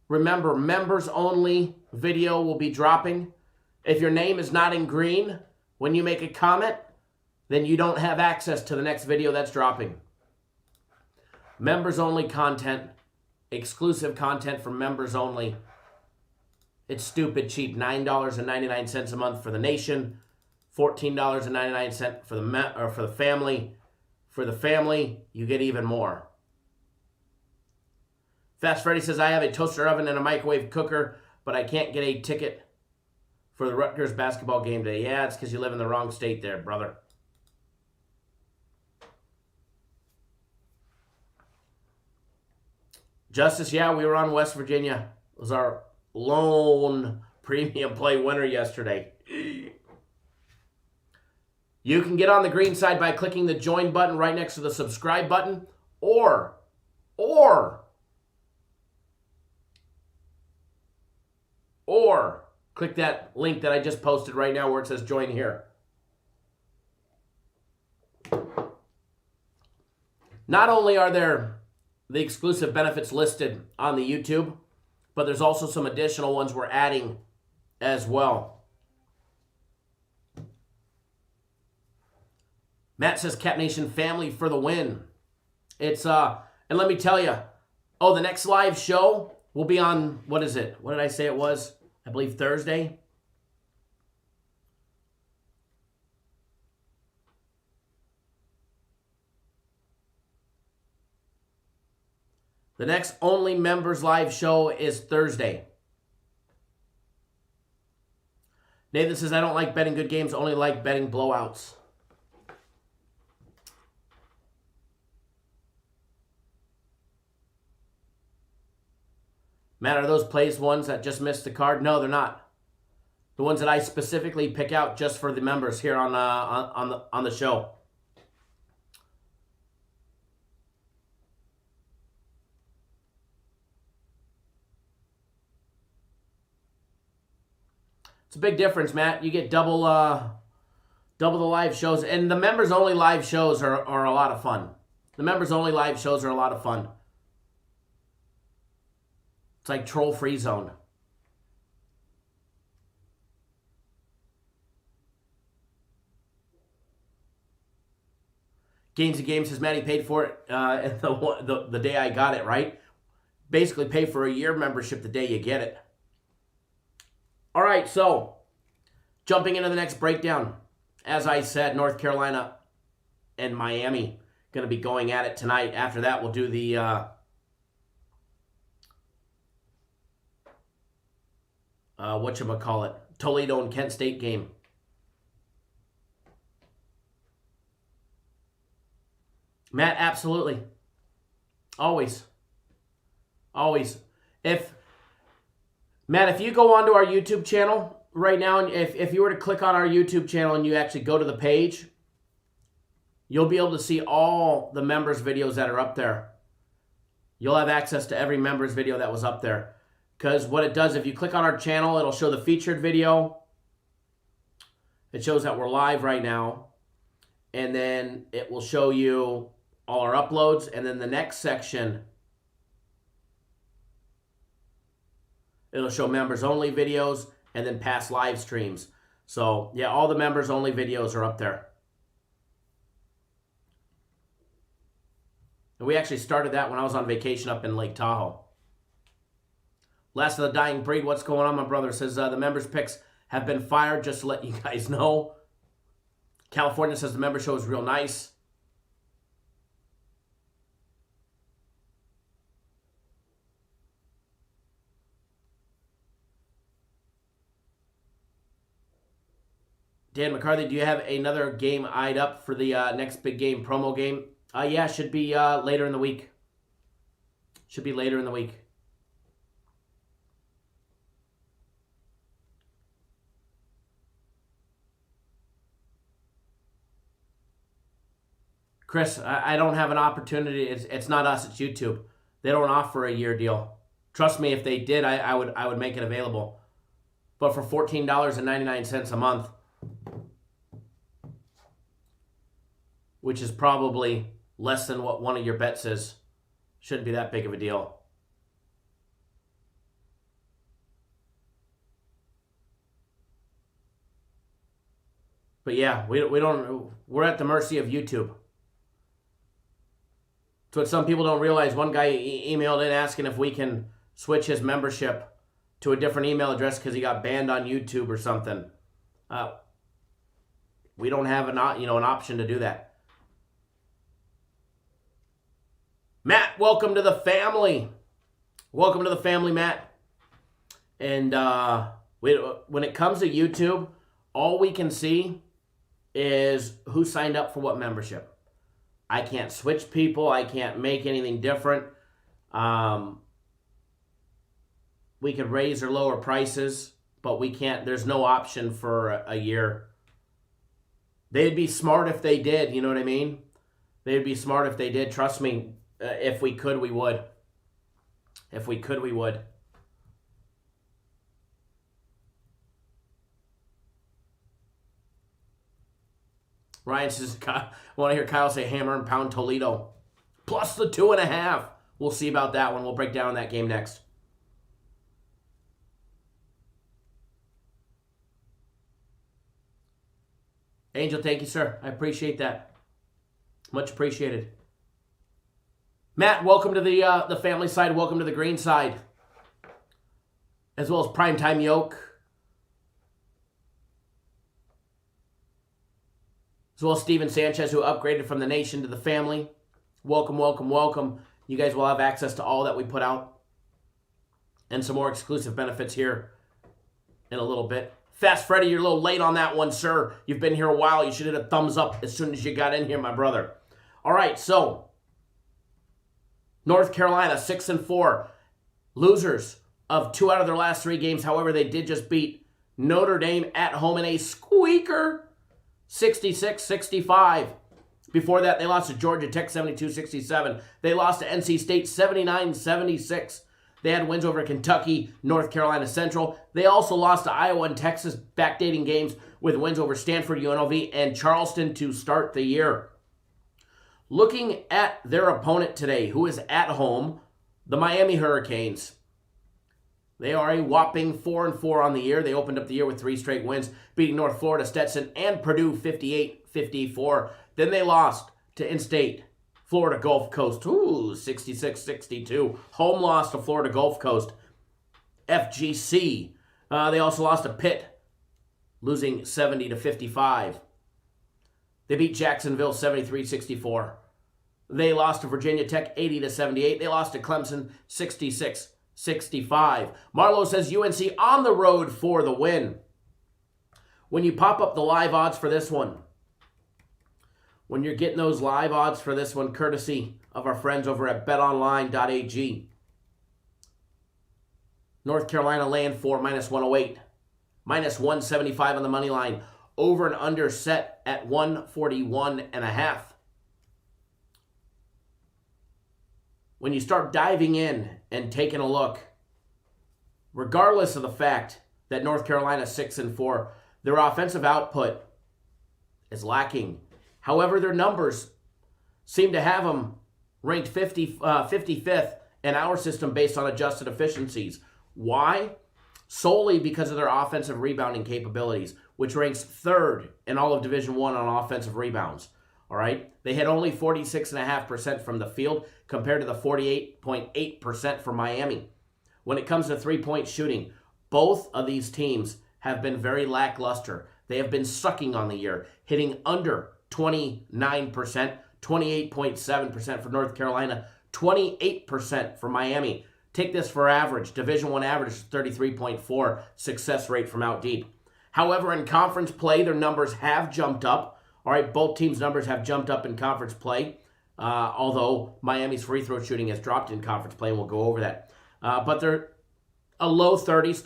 S1: Remember, members only video will be dropping. If your name is not in green when you make a comment, then you don't have access to the next video that's dropping. Members only content, exclusive content for members only. It's stupid cheap, $9.99 a month for the nation, $14.99 for the family. For the family, you get even more. Fast Freddy says, I have a toaster oven and a microwave cooker, but I can't get a ticket for the Rutgers basketball game today. Yeah, it's because you live in the wrong state there, brother. Justice, yeah, we were on West Virginia. It was our lone premium play winner yesterday. You can get on the green side by clicking the join button right next to the subscribe button, or click that link that I just posted right now where it says join here. Not only are there the exclusive benefits listed on the YouTube, but there's also some additional ones we're adding as well. Matt says Cap Nation family for the win. It's and let me tell you, the next live show will be on, what is it? What did I say it was? I believe Thursday. The next only members live show is Thursday. Nathan says, I don't like betting good games, only like betting blowouts. Matt, are those plays ones that just missed the card? No, they're not. The ones that I specifically pick out just for the members here on the show. It's a big difference, Matt. You get double the live shows, and the members only live shows are a lot of fun. The members only live shows are a lot of fun. It's like troll free zone. Gains and Games says Matty paid for it the day I got it, right? Basically pay for a year membership the day you get it. All right, so jumping into the next breakdown. As I said, North Carolina and Miami going to be going at it tonight. After that, we'll do the Toledo and Kent State game. Matt, absolutely. Always. Matt, if you go onto our YouTube channel right now, and if you were to click on our YouTube channel and you actually go to the page, you'll be able to see all the members' videos that are up there. You'll have access to every members' video that was up there. Because what it does, if you click on our channel, it'll show the featured video. It shows that we're live right now. And then it will show you all our uploads. And then the next section, it'll show members only videos and then past live streams. So yeah, all the members only videos are up there. And we actually started that when I was on vacation up in Lake Tahoe. Last of the Dying Breed, what's going on, my brother? Says the members picks have been fired, just to let you guys know. California says the member show is real nice. Dan McCarthy, do you have another game eyed up for the next big game, promo game? Yeah, should be later in the week. Should be later in the week. Chris, I don't have an opportunity. It's not us, it's YouTube. They don't offer a year deal. Trust me, if they did, I would make it available. But for $14.99 a month, which is probably less than what one of your bets is, shouldn't be that big of a deal. But yeah, we're at the mercy of YouTube. It's what some people don't realize. One guy emailed in asking if we can switch his membership to a different email address because he got banned on YouTube or something. We don't have an option to do that. Matt, welcome to the family. Welcome to the family, Matt. And when it comes to YouTube, all we can see is who signed up for what membership. I can't switch people. I can't make anything different. We could raise or lower prices, but we can't. There's no option for a year. They'd be smart if they did. You know what I mean? They'd be smart if they did. Trust me. If we could, we would. If we could, we would. Ryan says, I want to hear Kyle say hammer and pound Toledo. Plus the 2.5. We'll see about that one. We'll break down that game next. Angel, thank you, sir. I appreciate that. Much appreciated. Matt, welcome to the family side. Welcome to the green side. As well as Primetime Yoke. As well as Steven Sanchez, who upgraded from the nation to the family. Welcome, welcome, welcome. You guys will have access to all that we put out. And some more exclusive benefits here in a little bit. Fast Freddy, you're a little late on that one, sir. You've been here a while. You should hit a thumbs up as soon as you got in here, my brother. All right, so North Carolina, 6-4. Losers of 2 out of their last 3 games. However, they did just beat Notre Dame at home in a squeaker, 66-65. Before that, they lost to Georgia Tech 72-67. They lost to NC State 79-76. They had wins over Kentucky, North Carolina Central. They also lost to Iowa and Texas, backdating games with wins over Stanford, UNLV, and Charleston to start the year. Looking at their opponent today, who is at home, the Miami Hurricanes. They are a whopping 4-4 on the year. They opened up the year with 3 straight wins, beating North Florida Stetson and Purdue 58-54. Then they lost to In-State, Florida Gulf Coast, 66-62. Home loss to Florida Gulf Coast, FGC. They also lost to Pitt, losing 70-55. They beat Jacksonville 73-64. They lost to Virginia Tech 80-78. They lost to Clemson 66-65. Marlowe says UNC on the road for the win. When you pop up the live odds for this one, when you're getting those live odds for this one, courtesy of our friends over at betonline.ag. North Carolina laying 4 -108. -175 on the money line. Over and under set at 141.5. When you start diving in and taking a look, regardless of the fact that North Carolina is 6-4, their offensive output is lacking. However, their numbers seem to have them ranked 55th in our system based on adjusted efficiencies. Why? Solely because of their offensive rebounding capabilities, which ranks 3rd in all of Division I on offensive rebounds. All right? They hit only 46.5% from the field compared to the 48.8% for Miami. When it comes to three-point shooting, both of these teams have been very lackluster. They have been sucking on the year, hitting under 29%, 28.7% for North Carolina, 28% for Miami. Take this for average. Division I average is 33.4 success rate from out deep. However, in conference play, their numbers have jumped up. All right, both teams' numbers have jumped up in conference play, although Miami's free throw shooting has dropped in conference play, and we'll go over that. But they're a low 30s,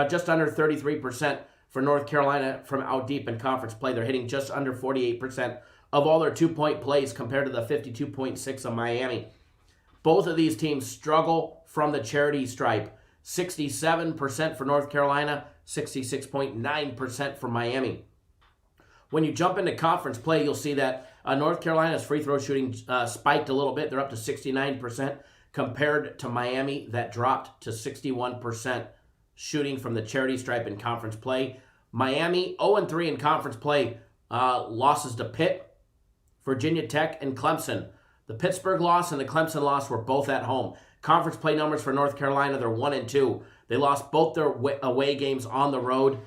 S1: just under 33% for North Carolina from out deep in conference play. They're hitting just under 48% of all their two-point plays compared to the 52.6 of Miami. Both of these teams struggle from the charity stripe. 67% for North Carolina, 66.9% for Miami. When you jump into conference play, you'll see that North Carolina's free throw shooting spiked a little bit. They're up to 69% compared to Miami that dropped to 61% shooting from the charity stripe in conference play. Miami 0-3 in conference play, losses to Pitt, Virginia Tech, and Clemson. The Pittsburgh loss and the Clemson loss were both at home. Conference play numbers for North Carolina, they're 1-2. They lost both their away games on the road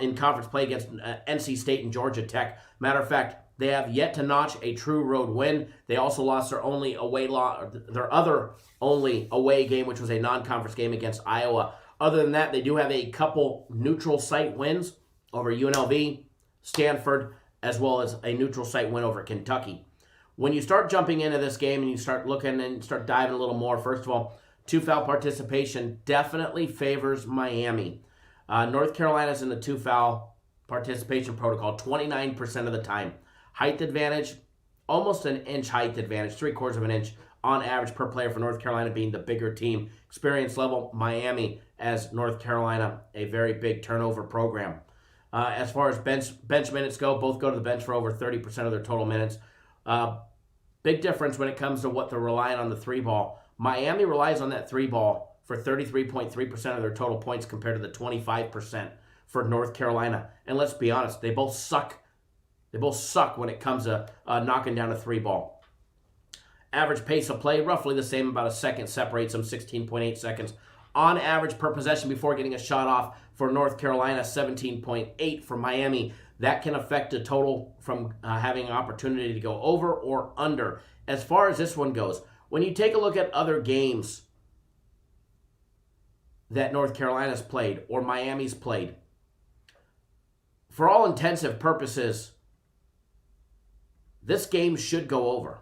S1: in conference play against NC State and Georgia Tech. Matter of fact, they have yet to notch a true road win. They also lost their other only away game, which was a non-conference game against Iowa. Other than that, they do have a couple neutral site wins over UNLV, Stanford, as well as a neutral site win over Kentucky. When you start jumping into this game and you start looking and start diving a little more, first of all, two-foul participation definitely favors Miami. North Carolina's in the two-foul participation protocol 29% of the time. Height advantage, almost an inch height advantage, 3/4 of an inch on average per player for North Carolina being the bigger team. Experience level, Miami, as North Carolina, a very big turnover program. As far as bench minutes go, both go to the bench for over 30% of their total minutes. Big difference when it comes to what they're relying on the three ball. Miami relies on that three ball for 33.3% of their total points compared to the 25% for North Carolina. And let's be honest, they both suck. They both suck when it comes to knocking down a three ball. Average pace of play, roughly the same, about a second separates them, 16.8 seconds. On average per possession before getting a shot off for North Carolina, 17.8 for Miami. That can affect the total from having an opportunity to go over or under. As far as this one goes, when you take a look at other games that North Carolina's played or Miami's played, for all intensive purposes, this game should go over.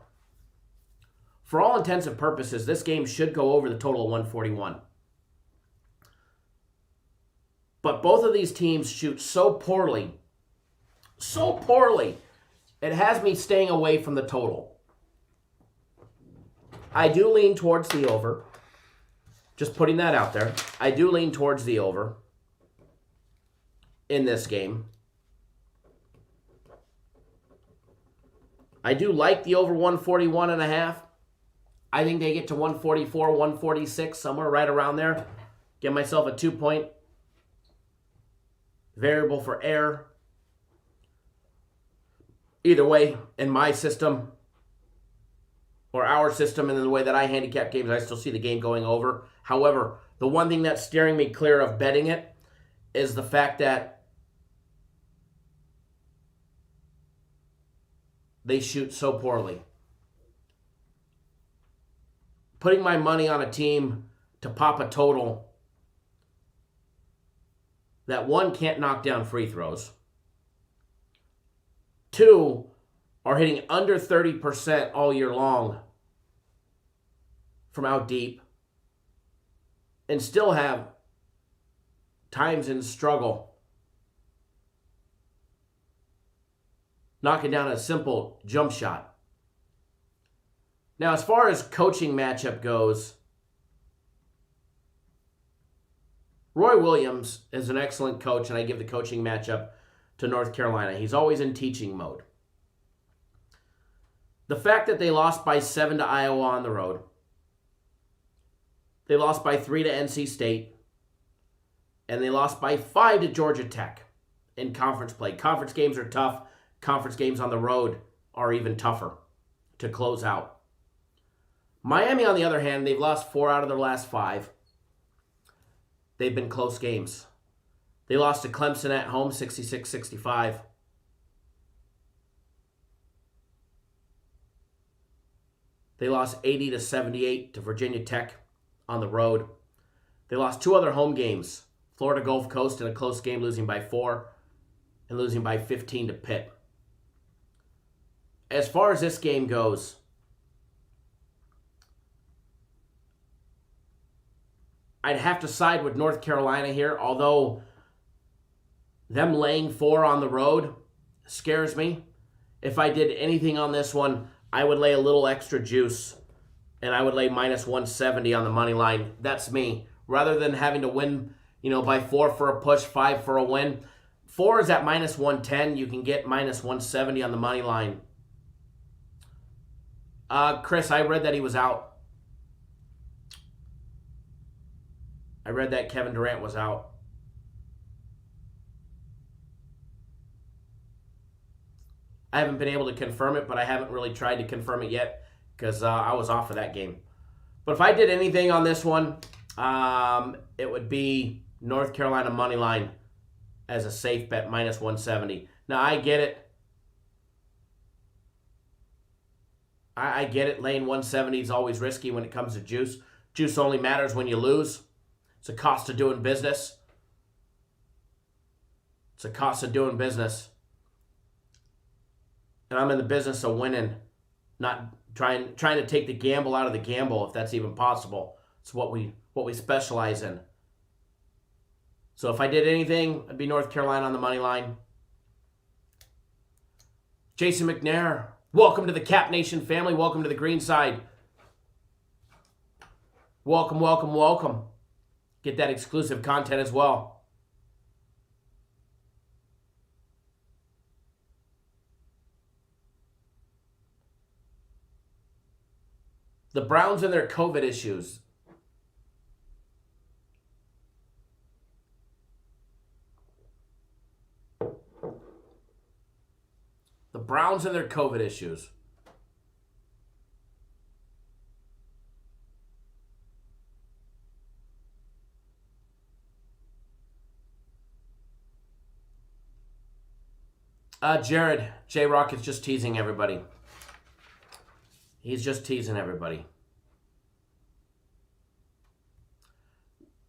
S1: For all intensive purposes, this game should go over the total of 141. But both of these teams shoot so poorly, it has me staying away from the total. I do lean towards the over. Just putting that out there. I do lean towards the over in this game. I do like the over 141.5. I think they get to 144, 146, somewhere right around there. Get myself a 2-point variable for error. Either way, in my system, or our system, and in the way that I handicap games, I still see the game going over. However, the one thing that's steering me clear of betting it is the fact that they shoot so poorly. Putting my money on a team to pop a total that, one, can't knock down free throws, two, are hitting under 30% all year long from out deep, and still have times in struggle knocking down a simple jump shot. Now, as far as coaching matchup goes, Roy Williams is an excellent coach, and I give the coaching matchup to North Carolina. He's always in teaching mode. The fact that they lost by 7 to Iowa on the road, they lost by 3 to NC State, and they lost by 5 to Georgia Tech in conference play. Conference games are tough. Conference games on the road are even tougher to close out. Miami, on the other hand, they've lost 4 out of their last 5. They've been close games. They lost to Clemson at home, 66-65. They lost 80-78 to Virginia Tech on the road. They lost 2 other home games. Florida Gulf Coast in a close game, losing by 4, and losing by 15 to Pitt. As far as this game goes, I'd have to side with North Carolina here, although them laying 4 on the road scares me. If I did anything on this one, I would lay a little extra juice, and I would lay minus 170 on the money line. That's me. Rather than having to win, by 4 for a push, 5 for a win. 4 is at minus 110. You can get minus 170 on the money line. Chris, I read that he was out. I read that Kevin Durant was out. I haven't been able to confirm it, but I haven't really tried to confirm it yet because I was off of that game. But if I did anything on this one, it would be North Carolina money line as a safe bet, minus 170. Now, I get it. I get it. Laying 170 is always risky when it comes to juice. Juice only matters when you lose. It's a cost of doing business. It's a cost of doing business. And I'm in the business of winning, not trying to take the gamble out of the gamble, if that's even possible. It's what we specialize in. So if I did anything, it'd be North Carolina on the money line. Jason McNair, welcome to the Cap Nation family. Welcome to the green side. Welcome, welcome, welcome. Get that exclusive content as well. The Browns and their COVID issues. The Browns and their COVID issues. Jared, J-Rock is just teasing everybody. He's just teasing everybody.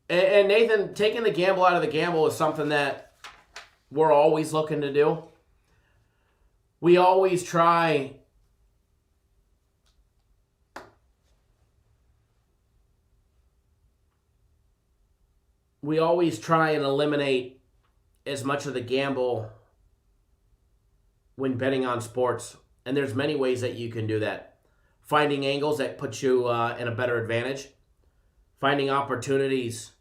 S1: And Nathan, taking the gamble out of the gamble is something that we're always looking to do. We always try we always try and eliminate as much of the gamble when betting on sports. And there's many ways that you can do that. Finding angles that put you in a better advantage. Finding opportunities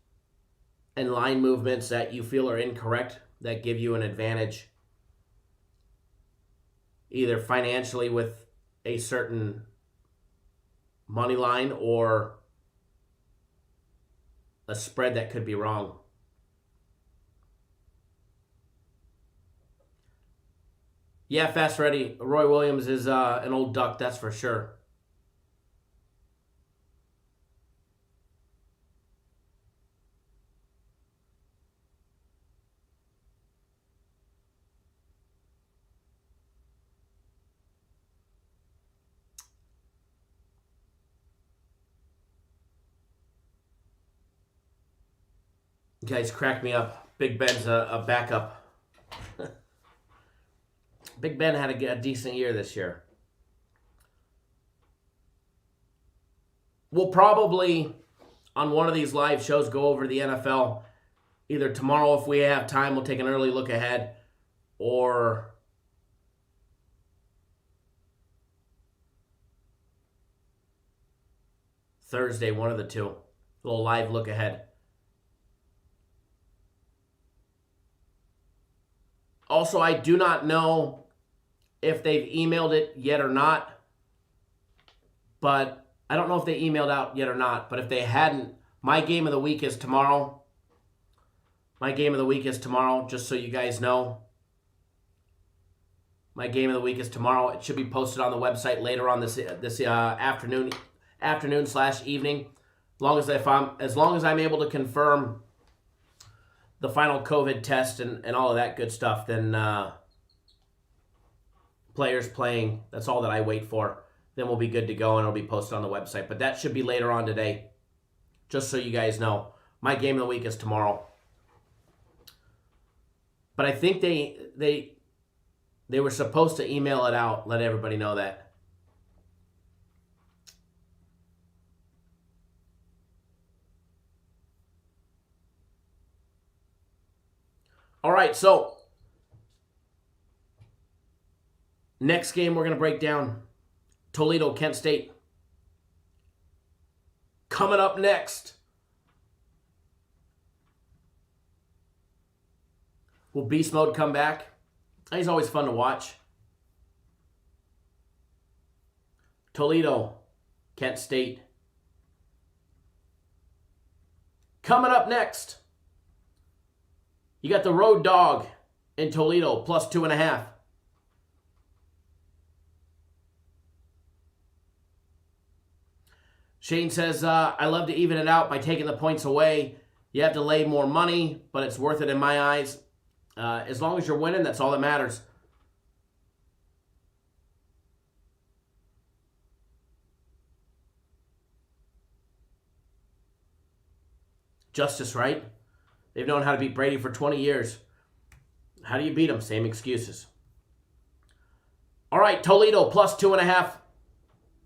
S1: and line movements that you feel are incorrect that give you an advantage. Either financially with a certain money line or a spread that could be wrong. Yeah, Fast Ready. Roy Williams is an old duck, that's for sure. You guys crack me up. Big Ben's a backup. Big Ben had a decent year this year. We'll probably, on one of these live shows, go over the NFL. Either tomorrow, if we have time, we'll take an early look ahead. Or Thursday, one of the two. A little live look ahead. Also, I do not know if they've emailed it yet or not. But I don't know if they emailed out yet or not. But if they hadn't, my game of the week is tomorrow. My game of the week is tomorrow, just so you guys know. My game of the week is tomorrow. It should be posted on the website later on this afternoon/evening. As long as I'm able to confirm the final COVID test and all of that good stuff, then players playing, that's all that I wait for. Then we'll be good to go and it'll be posted on the website. But that should be later on today, just so you guys know. My game of the week is tomorrow. But I think they were supposed to email it out, let everybody know that. All right, so next game we're going to break down, Toledo, Kent State. Coming up next. Will Beast Mode come back? He's always fun to watch. Toledo, Kent State. Coming up next. You got the Road Dog in Toledo, plus 2.5. Shane says, I love to even it out by taking the points away. You have to lay more money, but it's worth it in my eyes. As long as you're winning, that's all that matters. Justice, right? They've known how to beat Brady for 20 years. How do you beat them? Same excuses. All right, Toledo plus 2.5,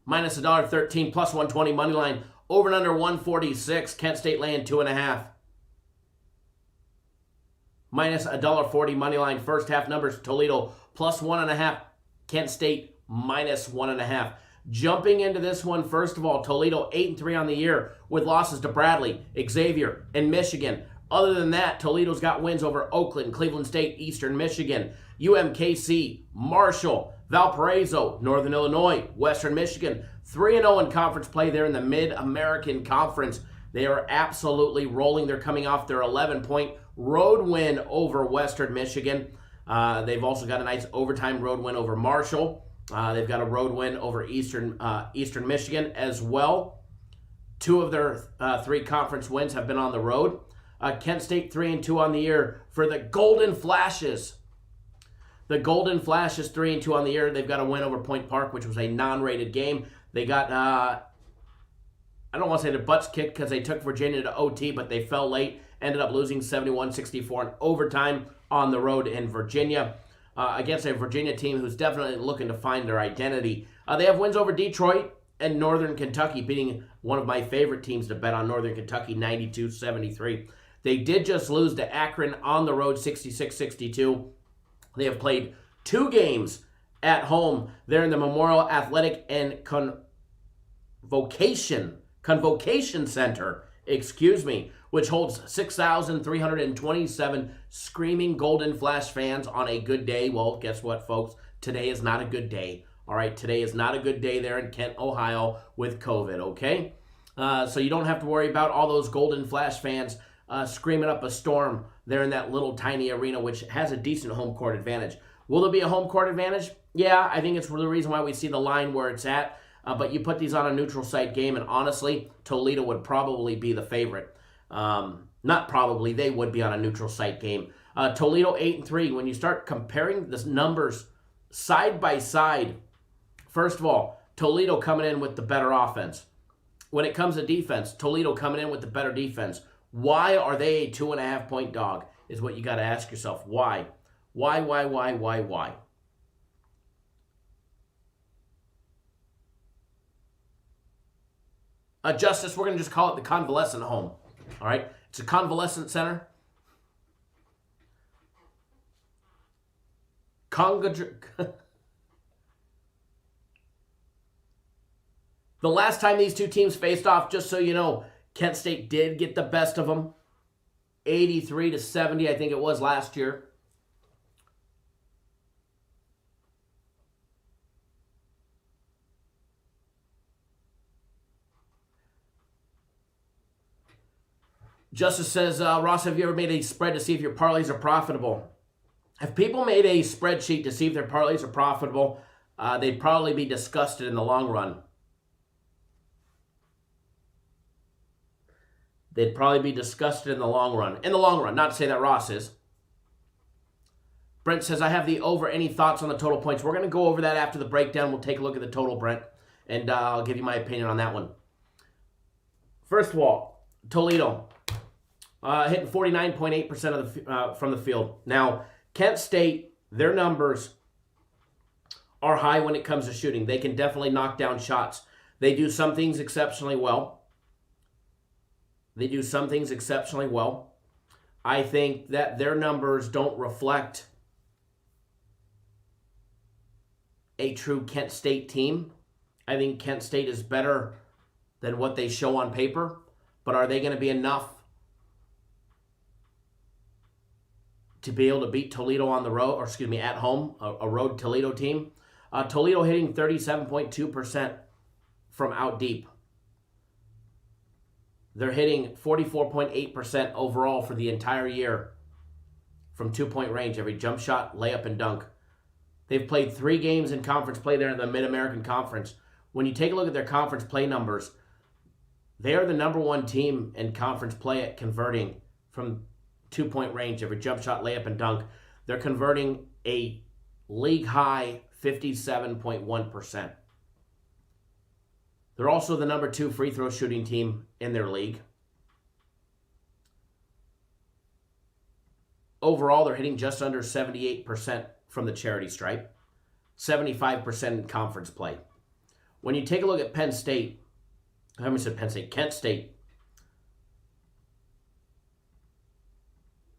S1: minus $1.13, plus 120 money line. Over and under 146. Kent State laying 2.5. Minus $1.40 money line. First half numbers, Toledo plus 1.5. Kent State minus 1.5. Jumping into this one, first of all, Toledo 8-3 on the year with losses to Bradley, Xavier, and Michigan. Other than that, Toledo's got wins over Oakland, Cleveland State, Eastern Michigan, UMKC, Marshall, Valparaiso, Northern Illinois, Western Michigan. 3-0 in conference play there in the Mid-American Conference. They are absolutely rolling. They're coming off their 11-point road win over Western Michigan. They've also got a nice overtime road win over Marshall. They've got a road win over Eastern Michigan as well. 2 of their 3 conference wins have been on the road. Kent State 3-2 on the year for the Golden Flashes. The Golden Flashes 3-2 on the year. They've got a win over Point Park, which was a non-rated game. They got, I don't want to say their butts kicked because they took Virginia to OT, but they fell late. Ended up losing 71-64 in overtime on the road in Virginia. Against a Virginia team who's definitely looking to find their identity. They have wins over Detroit and Northern Kentucky, beating one of my favorite teams to bet on, Northern Kentucky, 92-73. They did just lose to Akron on the road 66-62. They have played 2 games at home. They're in the Memorial Athletic and Convocation Center, which holds 6,327 screaming Golden Flash fans on a good day. Well, guess what, folks? Today is not a good day. All right, today is not a good day there in Kent, Ohio with COVID, okay? So you don't have to worry about all those Golden Flash fans screaming up a storm there in that little tiny arena, which has a decent home court advantage. Will there be a home court advantage? Yeah, I think it's the reason why we see the line where it's at. But you put these on a neutral site game, and honestly, Toledo would probably be the favorite. Not probably, they would be on a neutral site game. Toledo 8-3. When you start comparing the numbers side by side, first of all, Toledo coming in with the better offense. When it comes to defense, Toledo coming in with the better defense. Why are they a 2.5-point dog is what you got to ask yourself. Why? Why? Justice, we're going to just call it the convalescent home. All right? It's a convalescent center. The last time these two teams faced off, just so you know, Kent State did get the best of them. 83-70, I think it was last year. Justice says, Ross, have you ever made a spread to see if your parlays are profitable? If people made a spreadsheet to see if their parlays are profitable, they'd probably be disgusted in the long run. They'd probably be disgusted in the long run. In the long run, not to say that Ross is. Brent says, I have the over. Any thoughts on the total points? We're going to go over that after the breakdown. We'll take a look at the total, Brent, and I'll give you my opinion on that one. First of all, Toledo hitting 49.8% from the field. Now, Kent State, their numbers are high when it comes to shooting. They can definitely knock down shots. They do some things exceptionally well. I think that their numbers don't reflect a true Kent State team. I think Kent State is better than what they show on paper, but are they going to be enough to be able to beat Toledo on the road, at home, a road Toledo team? Toledo hitting 37.2% from out deep. They're hitting 44.8% overall for the entire year from 2-point range, every jump shot, layup, and dunk. They've played 3 games in conference play there in the Mid-American Conference. When you take a look at their conference play numbers, they are the number 1 team in conference play at converting from 2-point range, every jump shot, layup, and dunk. They're converting a league-high 57.1%. They're also the number 2 free throw shooting team in their league. Overall, they're hitting just under 78% from the charity stripe, 75% in conference play. When you take a look at Kent State,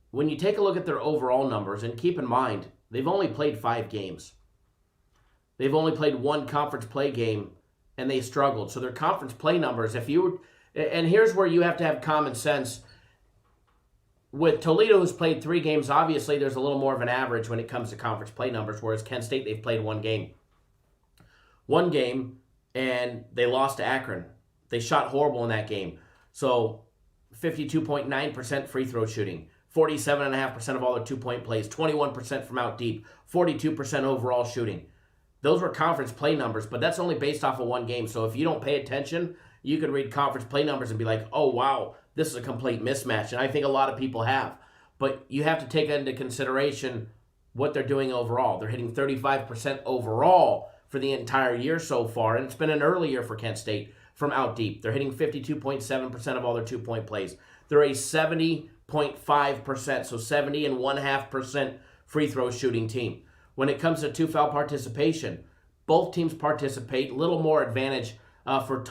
S1: when you take a look at their overall numbers, and keep in mind, they've only played 5 games. They've only played 1 conference play game, and they struggled. So their conference play numbers, and here's where you have to have common sense. With Toledo, who's played 3 games, obviously there's a little more of an average when it comes to conference play numbers, whereas Kent State, they've played 1 game. 1 game, and they lost to Akron. They shot horrible in that game. So 52.9% free throw shooting, 47.5% of all their 2-point plays, 21% from out deep, 42% overall shooting. Those were conference play numbers, but that's only based off of 1 game. So if you don't pay attention, you could read conference play numbers and be like, oh, wow, this is a complete mismatch. And I think a lot of people have. But you have to take into consideration what they're doing overall. They're hitting 35% overall for the entire year so far, and it's been an early year for Kent State from out deep. They're hitting 52.7% of all their 2-point plays. They're a 70.5%, so 70.5% free throw shooting team. When it comes to 2-foul participation, both teams participate. A little more advantage for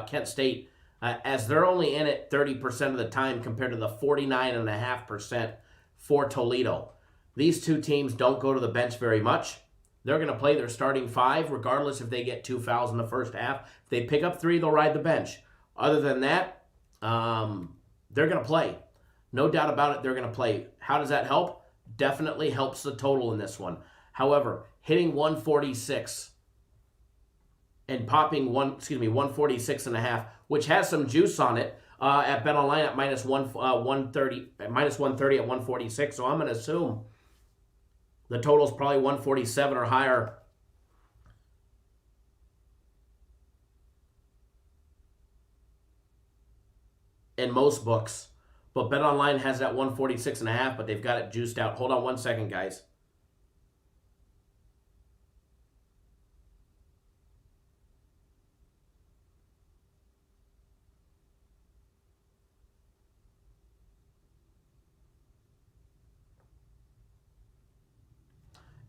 S1: Kent State as they're only in it 30% of the time compared to the 49.5% for Toledo. These two teams don't go to the bench very much. They're going to play their starting five, regardless if they get 2 fouls in the first half. If they pick up 3, they'll ride the bench. Other than that, they're going to play. No doubt about it, they're going to play. How does that help? Definitely helps the total in this one. However, hitting 146 and popping 146.5, which has some juice on it at BetOnline at minus 130 at 146. So I'm going to assume the total is probably 147 or higher. In most books. But BetOnline has that 146.5, but they've got it juiced out. Hold on one second, guys.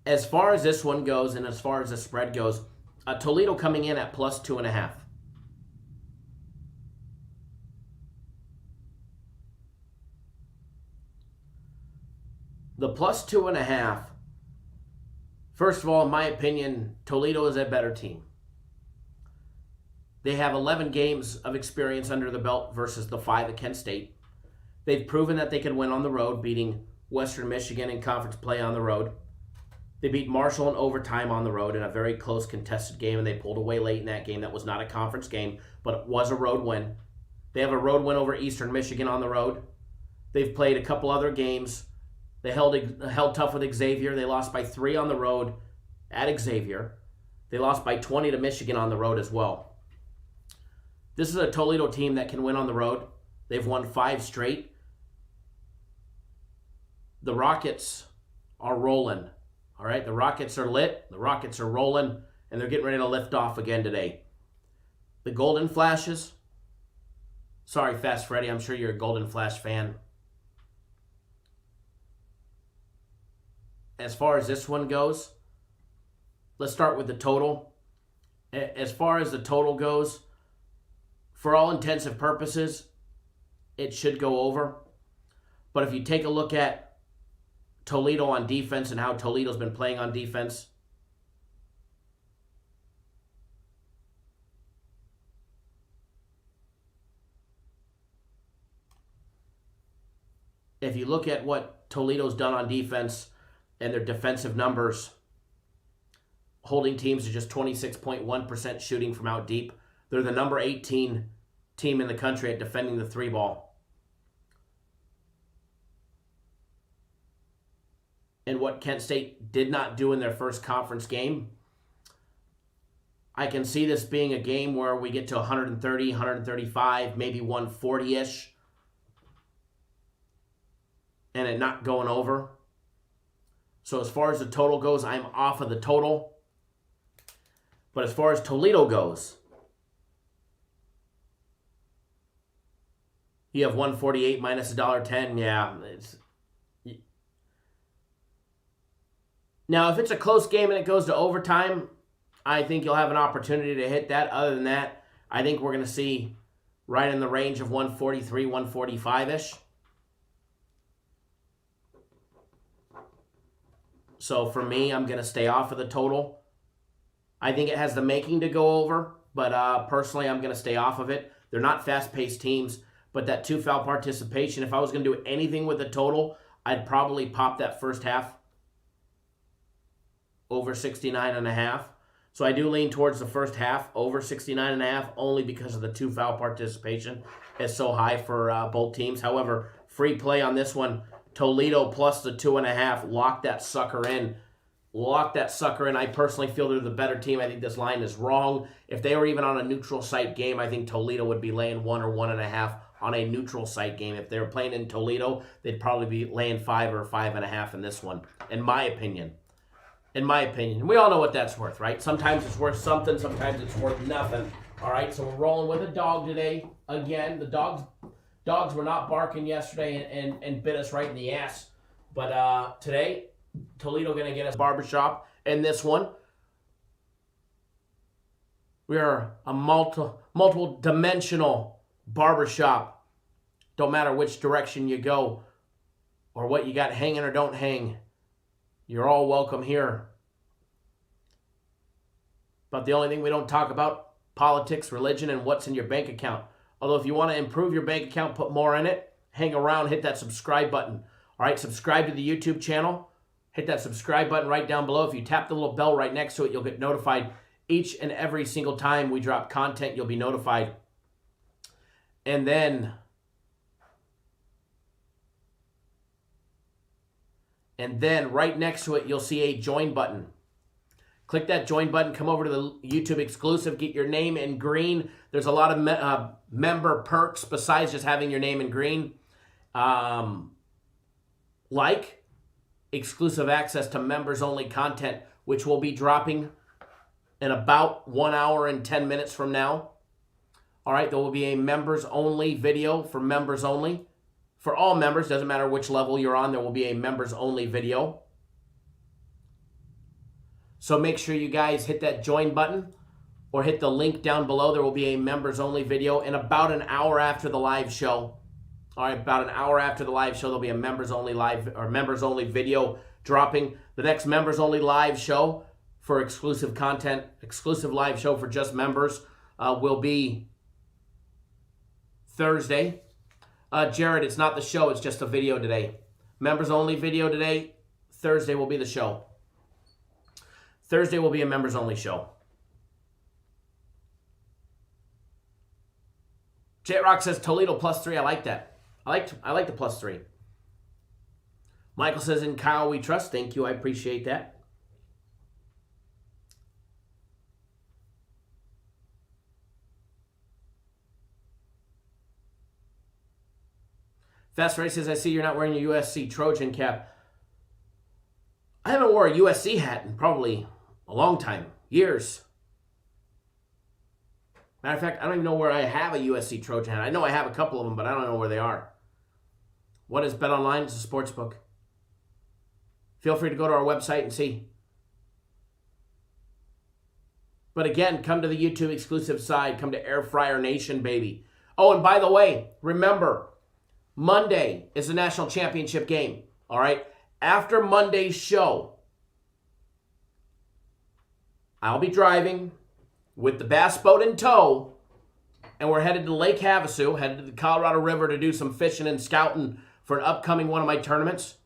S1: As far as this one goes, and as far as the spread goes, Toledo coming in at plus 2.5. The plus 2.5, first of all, in my opinion, Toledo is a better team. They have 11 games of experience under the belt versus the 5 at Kent State. They've proven that they can win on the road, beating Western Michigan in conference play on the road. They beat Marshall in overtime on the road in a very close contested game, and they pulled away late in that game. That was not a conference game, but it was a road win. They have a road win over Eastern Michigan on the road. They've played a couple other games. They held tough with Xavier. They lost by 3 on the road at Xavier. They lost by 20 to Michigan on the road as well. This is a Toledo team that can win on the road. They've won 5 straight. The Rockets are rolling. All right, the Rockets are lit. The Rockets are rolling, and they're getting ready to lift off again today. The Golden Flashes. Sorry, Fast Freddy. I'm sure you're a Golden Flash fan. As far as this one goes, let's start with the total. As far as the total goes, for all intensive purposes, it should go over. But if you take a look at Toledo on defense and how Toledo's been playing on defense, if you look at what Toledo's done on defense and their defensive numbers, holding teams to just 26.1% shooting from out deep. They're the number 18 team in the country at defending the 3 ball. And what Kent State did not do in their first conference game, I can see this being a game where we get to 130, 135, maybe 140-ish, and it not going over. So as far as the total goes, I'm off of the total. But as far as Toledo goes, you have 148 minus $1.10. Yeah. Now, if it's a close game and it goes to overtime, I think you'll have an opportunity to hit that. Other than that, I think we're going to see right in the range of 143, 145-ish. So for me, I'm going to stay off of the total. I think it has the making to go over, but personally, I'm going to stay off of it. They're not fast-paced teams, but that 2-foul participation, if I was going to do anything with the total, I'd probably pop that first half over 69.5. So I do lean towards the first half over 69.5 only because of the 2-foul participation is so high for both teams. However, free play on this one, Toledo plus the 2.5. Lock that sucker in. Lock that sucker in. I personally feel they're the better team. I think this line is wrong. If they were even on a neutral site game, I think Toledo would be laying 1 or 1.5 on a neutral site game. If they were playing in Toledo, they'd probably be laying 5 or 5.5 in this one, in my opinion. In my opinion. We all know what that's worth, right? Sometimes it's worth something, sometimes it's worth nothing. All right, so we're rolling with a dog today. Again, the dogs were not barking yesterday and bit us right in the ass. But today, Toledo going to get us barbershop in this one. We are a multiple dimensional barbershop, don't matter which direction you go or what you got hanging or don't hang, you're all welcome here. But the only thing we don't talk about, politics, religion, and what's in your bank account. Although if you want to improve your bank account, put more in it, hang around, hit that subscribe button. All right, subscribe to the YouTube channel. Hit that subscribe button right down below. If you tap the little bell right next to it, you'll get notified each and every single time we drop content. You'll be notified. And then right next to it, you'll see a join button. Click that join button, come over to the YouTube exclusive, get your name in green. There's a lot of member perks besides just having your name in green. Like exclusive access to members only content, which will be dropping in about 1 hour and 10 minutes from now. All right, there will be a members only video for members only. For all members, doesn't matter which level you're on, there will be a members only video. So make sure you guys hit that join button or hit the link down below. There will be a members only video in about an hour after the live show. All right, about an hour after the live show, there'll be a members only live or members only video dropping. The next members only live show for exclusive content, exclusive live show for just members will be Thursday. Jared, it's not the show, it's just a video today. Members only video today. Thursday will be the show. Thursday will be a members only show. J-Rock says Toledo +3. I like that. I like the +3. Michael says, in Kyle we trust. Thank you. I appreciate that. Fast Ray says, I see you're not wearing your USC Trojan cap. I haven't worn a USC hat in probably a long time. Years. Matter of fact, I don't even know where I have a USC Trojan hat. I know I have a couple of them, but I don't know where they are. What is BetOnline? It's a sports book. Feel free to go to our website and see. But again, come to the YouTube exclusive side. Come to Air Fryer Nation, baby. Oh, and by the way, remember, Monday is the national championship game. All right? After Monday's show, I'll be driving with the bass boat in tow, and we're headed to Lake Havasu, headed to the Colorado River to do some fishing and scouting for an upcoming one of my tournaments.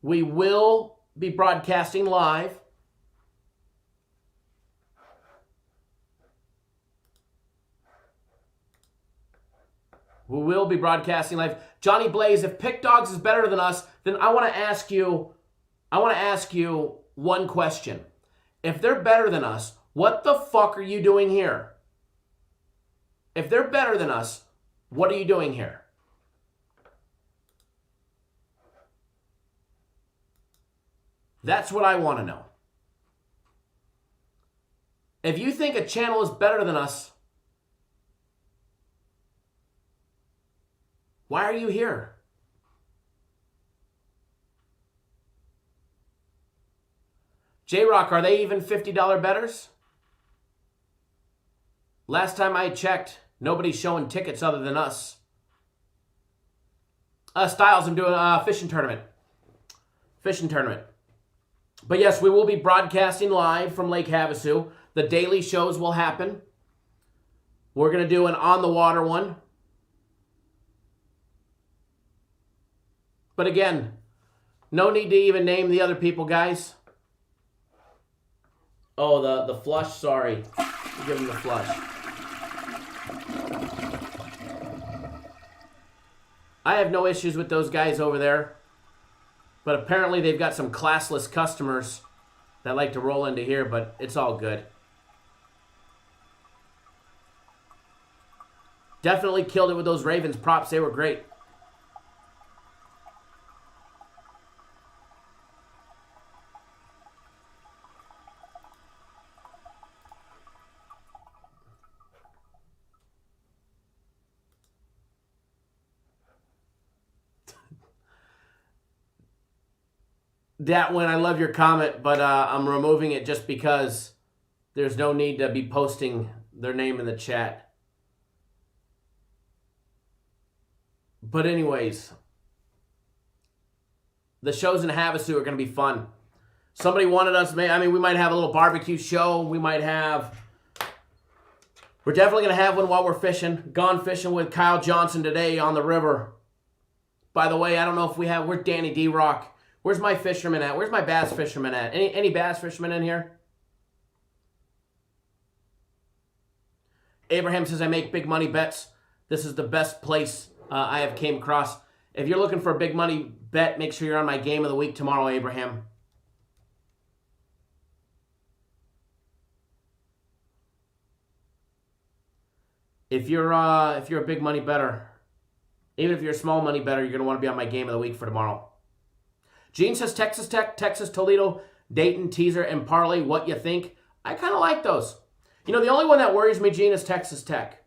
S1: We will be broadcasting live. We will be broadcasting live. Johnny Blaze, if Pick Dogs is better than us, then I want to ask you one question. If they're better than us, what the fuck are you doing here? If they're better than us, what are you doing here? That's what I want to know. If you think a channel is better than us, why are you here? J-Rock, are they even $50 bettors? Last time I checked, nobody's showing tickets other than us. Styles, I'm doing a fishing tournament. But yes, we will be broadcasting live from Lake Havasu. The daily shows will happen. We're going to do an on-the-water one. But again, no need to even name the other people, guys. Oh, the flush, sorry. Give them the flush. I have no issues with those guys over there. But apparently they've got some classless customers that like to roll into here, but it's all good. Definitely killed it with those Ravens props. They were great. That one, I love your comment, but I'm removing it just because there's no need to be posting their name in the chat. But anyways, the shows in Havasu are going to be fun. Somebody wanted us, we might have a little barbecue show. We're definitely going to have one while we're fishing. Gone fishing with Kyle Johnson today on the river. By the way, I don't know if where's Danny D-Rock? Where's my fisherman at? Where's my bass fisherman at? Any bass fishermen in here? Abraham says, I make big money bets. This is the best place I have came across. If you're looking for a big money bet, make sure you're on my game of the week tomorrow, Abraham. If you're a big money bettor, even if you're a small money bettor, you're going to want to be on my game of the week for tomorrow. Gene says Texas Tech, Texas, Toledo, Dayton, teaser, and parlay. What you think? I kind of like those. You know, the only one that worries me, Gene, is Texas Tech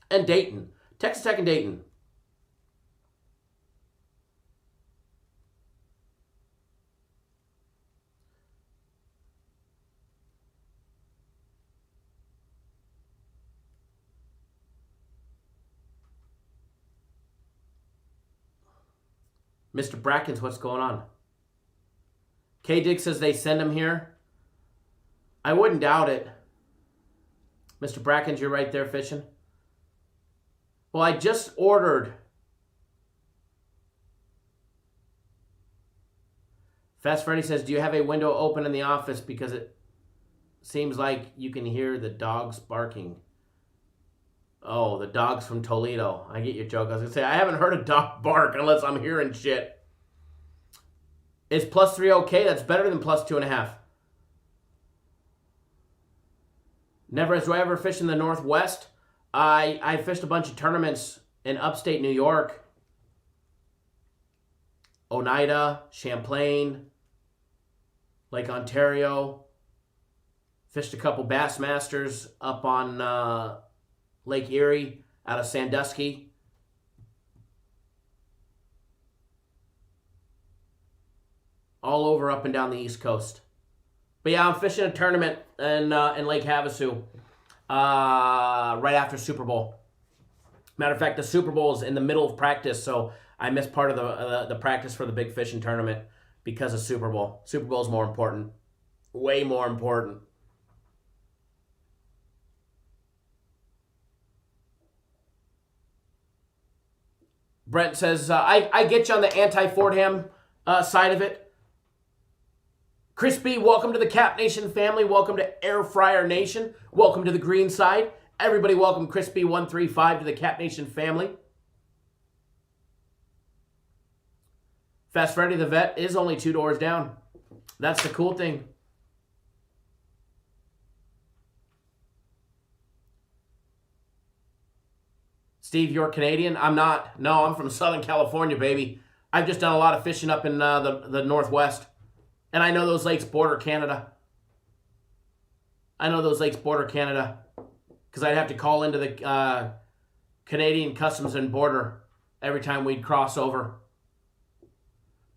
S1: and Dayton. Texas Tech and Dayton. Mr. Brackens, what's going on? K-Dig says they send him here. I wouldn't doubt it. Mr. Brackens, you're right there fishing. Well, I just ordered. Fast Freddy says, do you have a window open in the office? Because it seems like you can hear the dogs barking. Oh, the dogs from Toledo. I get your joke. I was going to say, I haven't heard a dog bark unless I'm hearing shit. Is +3 okay? That's better than +2.5. Do I ever fish in the Northwest? I fished a bunch of tournaments in upstate New York. Oneida, Champlain, Lake Ontario. Fished a couple Bass Masters up on Lake Erie out of Sandusky. All over up and down the East Coast. But yeah, I'm fishing a tournament in Lake Havasu right after Super Bowl. Matter of fact, the Super Bowl is in the middle of practice, so I missed part of the practice for the big fishing tournament because of Super Bowl. Super Bowl is more important. Way more important. Brent says, I get you on the anti-Fordham side of it. Chris B, welcome to the Cap Nation family. Welcome to Air Fryer Nation. Welcome to the green side. Everybody welcome Chris B 135 to the Cap Nation family. Fast Freddy the Vet is only 2 doors down. That's the cool thing. Steve, you're Canadian? I'm not. No, I'm from Southern California, baby. I've just done a lot of fishing up in the Northwest. And I know those lakes border Canada. Because I'd have to call into the Canadian Customs and Border every time we'd cross over.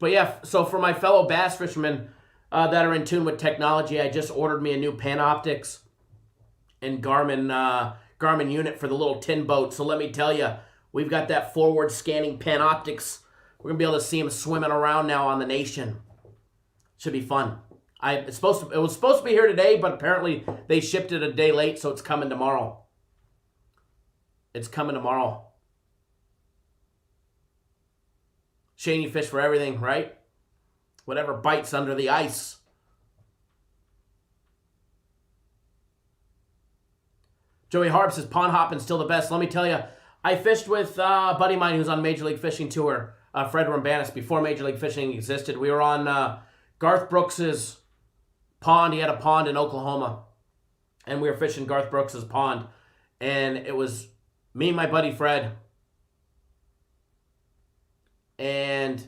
S1: But yeah, so for my fellow bass fishermen that are in tune with technology, I just ordered me a new Panoptix and Garmin unit for the little tin boat. So let me tell you, we've got that forward scanning Panoptix. We're going to be able to see them swimming around now on the nation. Should be fun. It was supposed to be here today, but apparently they shipped it a day late, so it's coming tomorrow. Shane, you fish for everything, right? Whatever bites under the ice. Joey Harp says, pond hopping still the best. Let me tell you, I fished with a buddy of mine who's on Major League Fishing Tour, Fred Rambanis, before Major League Fishing existed. We were on Garth Brooks's pond. He had a pond in Oklahoma, and we were fishing Garth Brooks's pond, and it was me and my buddy Fred, and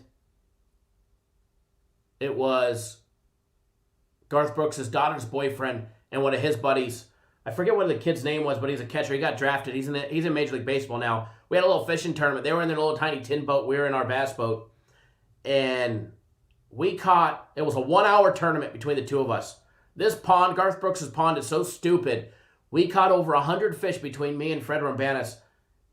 S1: it was Garth Brooks's daughter's boyfriend and one of his buddies. I forget what the kid's name was, but he's a catcher. He got drafted. He's in Major League Baseball now. We had a little fishing tournament. They were in their little tiny tin boat. We were in our bass boat, and we caught, it was a 1-hour tournament between the two of us. This pond, Garth Brooks' pond, is so stupid. We caught over 100 fish between me and Fred Rambanis.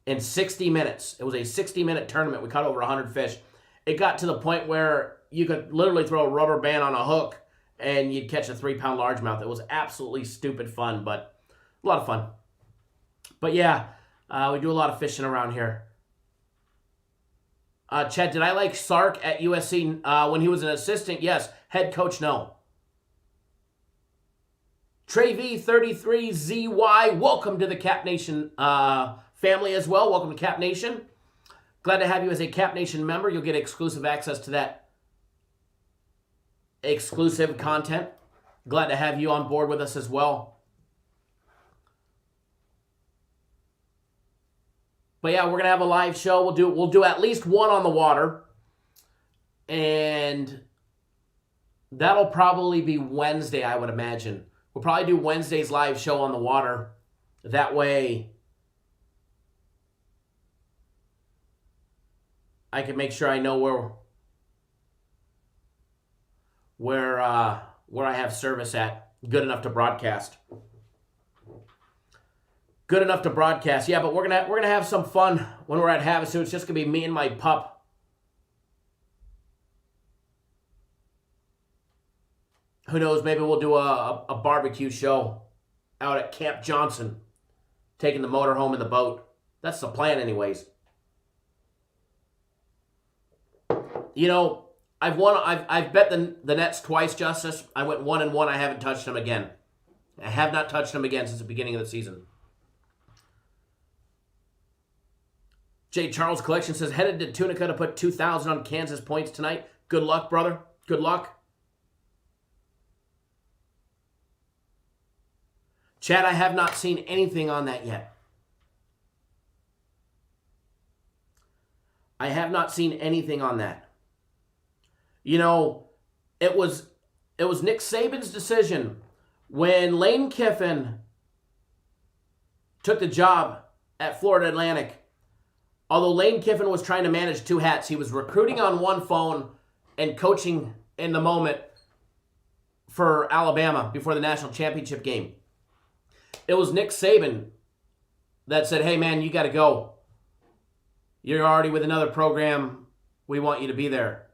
S1: in 60 minutes. It was a 60-minute tournament. We caught over 100 fish. It got to the point where you could literally throw a rubber band on a hook and you'd catch a 3-pound largemouth. It was absolutely stupid fun, but a lot of fun. But yeah, we do a lot of fishing around here. Chad, did I like Sark at USC when he was an assistant? Yes. Head coach, no. Trey V33ZY, welcome to the Cap Nation family as well. Welcome to Cap Nation. Glad to have you as a Cap Nation member. You'll get exclusive access to that exclusive content. Glad to have you on board with us as well. But yeah, we're going to have a live show. We'll do at least one on the water. And that'll probably be Wednesday, I would imagine. We'll probably do Wednesday's live show on the water. That way I can make sure I know where I have service at. Good enough to broadcast. Good enough to broadcast. Yeah, but we're gonna have some fun when we're at Havasu. It's just gonna be me and my pup. Who knows? Maybe we'll do a barbecue show out at Camp Johnson, taking the motorhome and the boat. That's the plan, anyways. You know, I've bet the Nets twice, Justice. I went 1-1. I haven't touched them again. I have not touched them again since the beginning of the season. J. Charles Collection says, headed to Tunica to put 2,000 on Kansas points tonight. Good luck, brother. Good luck. Chad, I have not seen anything on that yet. I have not seen anything on that. You know, it was Nick Saban's decision when Lane Kiffin took the job at Florida Atlantic. Although Lane Kiffin was trying to manage two hats, he was recruiting on one phone and coaching in the moment for Alabama before the national championship game. It was Nick Saban that said, hey man, you got to go. You're already with another program. We want you to be there.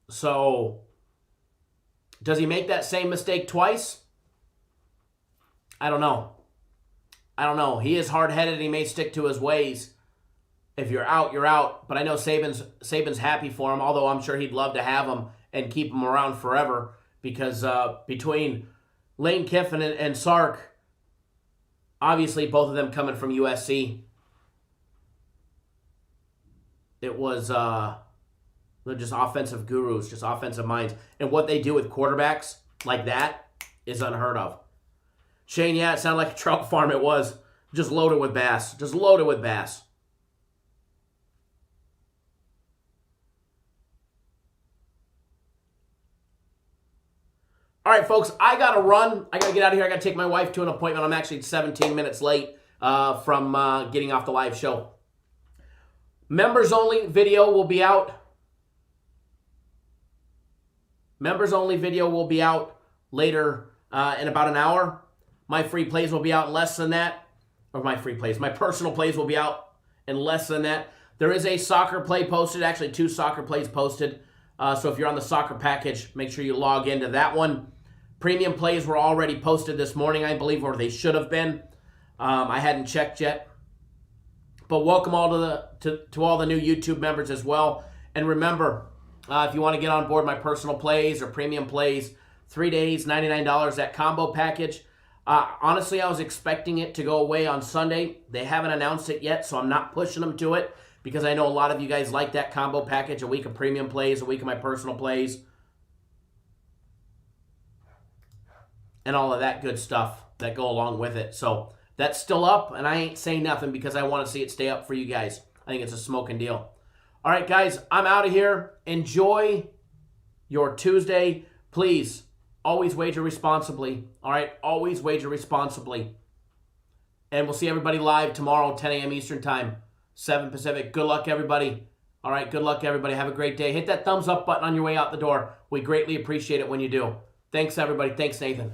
S1: So, does he make that same mistake twice? I don't know. He is hard-headed and he may stick to his ways. If you're out, you're out. But I know Saban's happy for him, although I'm sure he'd love to have him and keep him around forever because between Lane Kiffin and Sark, obviously both of them coming from USC, it was they're just offensive gurus, just offensive minds. And what they do with quarterbacks like that is unheard of. Shane, yeah, it sounded like a trout farm. It was just loaded with bass. Just loaded with bass. All right, folks, I got to run. I got to get out of here. I got to take my wife to an appointment. I'm actually 17 minutes late from getting off the live show. Members only video will be out. Members only video will be out later in about an hour. My free plays will be out in less than that. Or my personal plays will be out in less than that. There is a soccer play posted, actually 2 soccer plays posted. So if you're on the soccer package, make sure you log into that one. Premium plays were already posted this morning, I believe, or they should have been. I hadn't checked yet. But welcome all to all the new YouTube members as well. And remember, if you want to get on board my personal plays or premium plays, 3 days, $99, that combo package. Honestly, I was expecting it to go away on Sunday. They haven't announced it yet, so I'm not pushing them to it because I know a lot of you guys like that combo package, a week of premium plays, a week of my personal plays, and all of that good stuff that go along with it. So that's still up, and I ain't saying nothing because I want to see it stay up for you guys. I think it's a smoking deal. All right, guys, I'm out of here. Enjoy your Tuesday. Please, always wager responsibly. All right, always wager responsibly. And we'll see everybody live tomorrow, 10 a.m. Eastern Time, 7 Pacific. Good luck, everybody. All right, good luck, everybody. Have a great day. Hit that thumbs up button on your way out the door. We greatly appreciate it when you do. Thanks, everybody. Thanks, Nathan.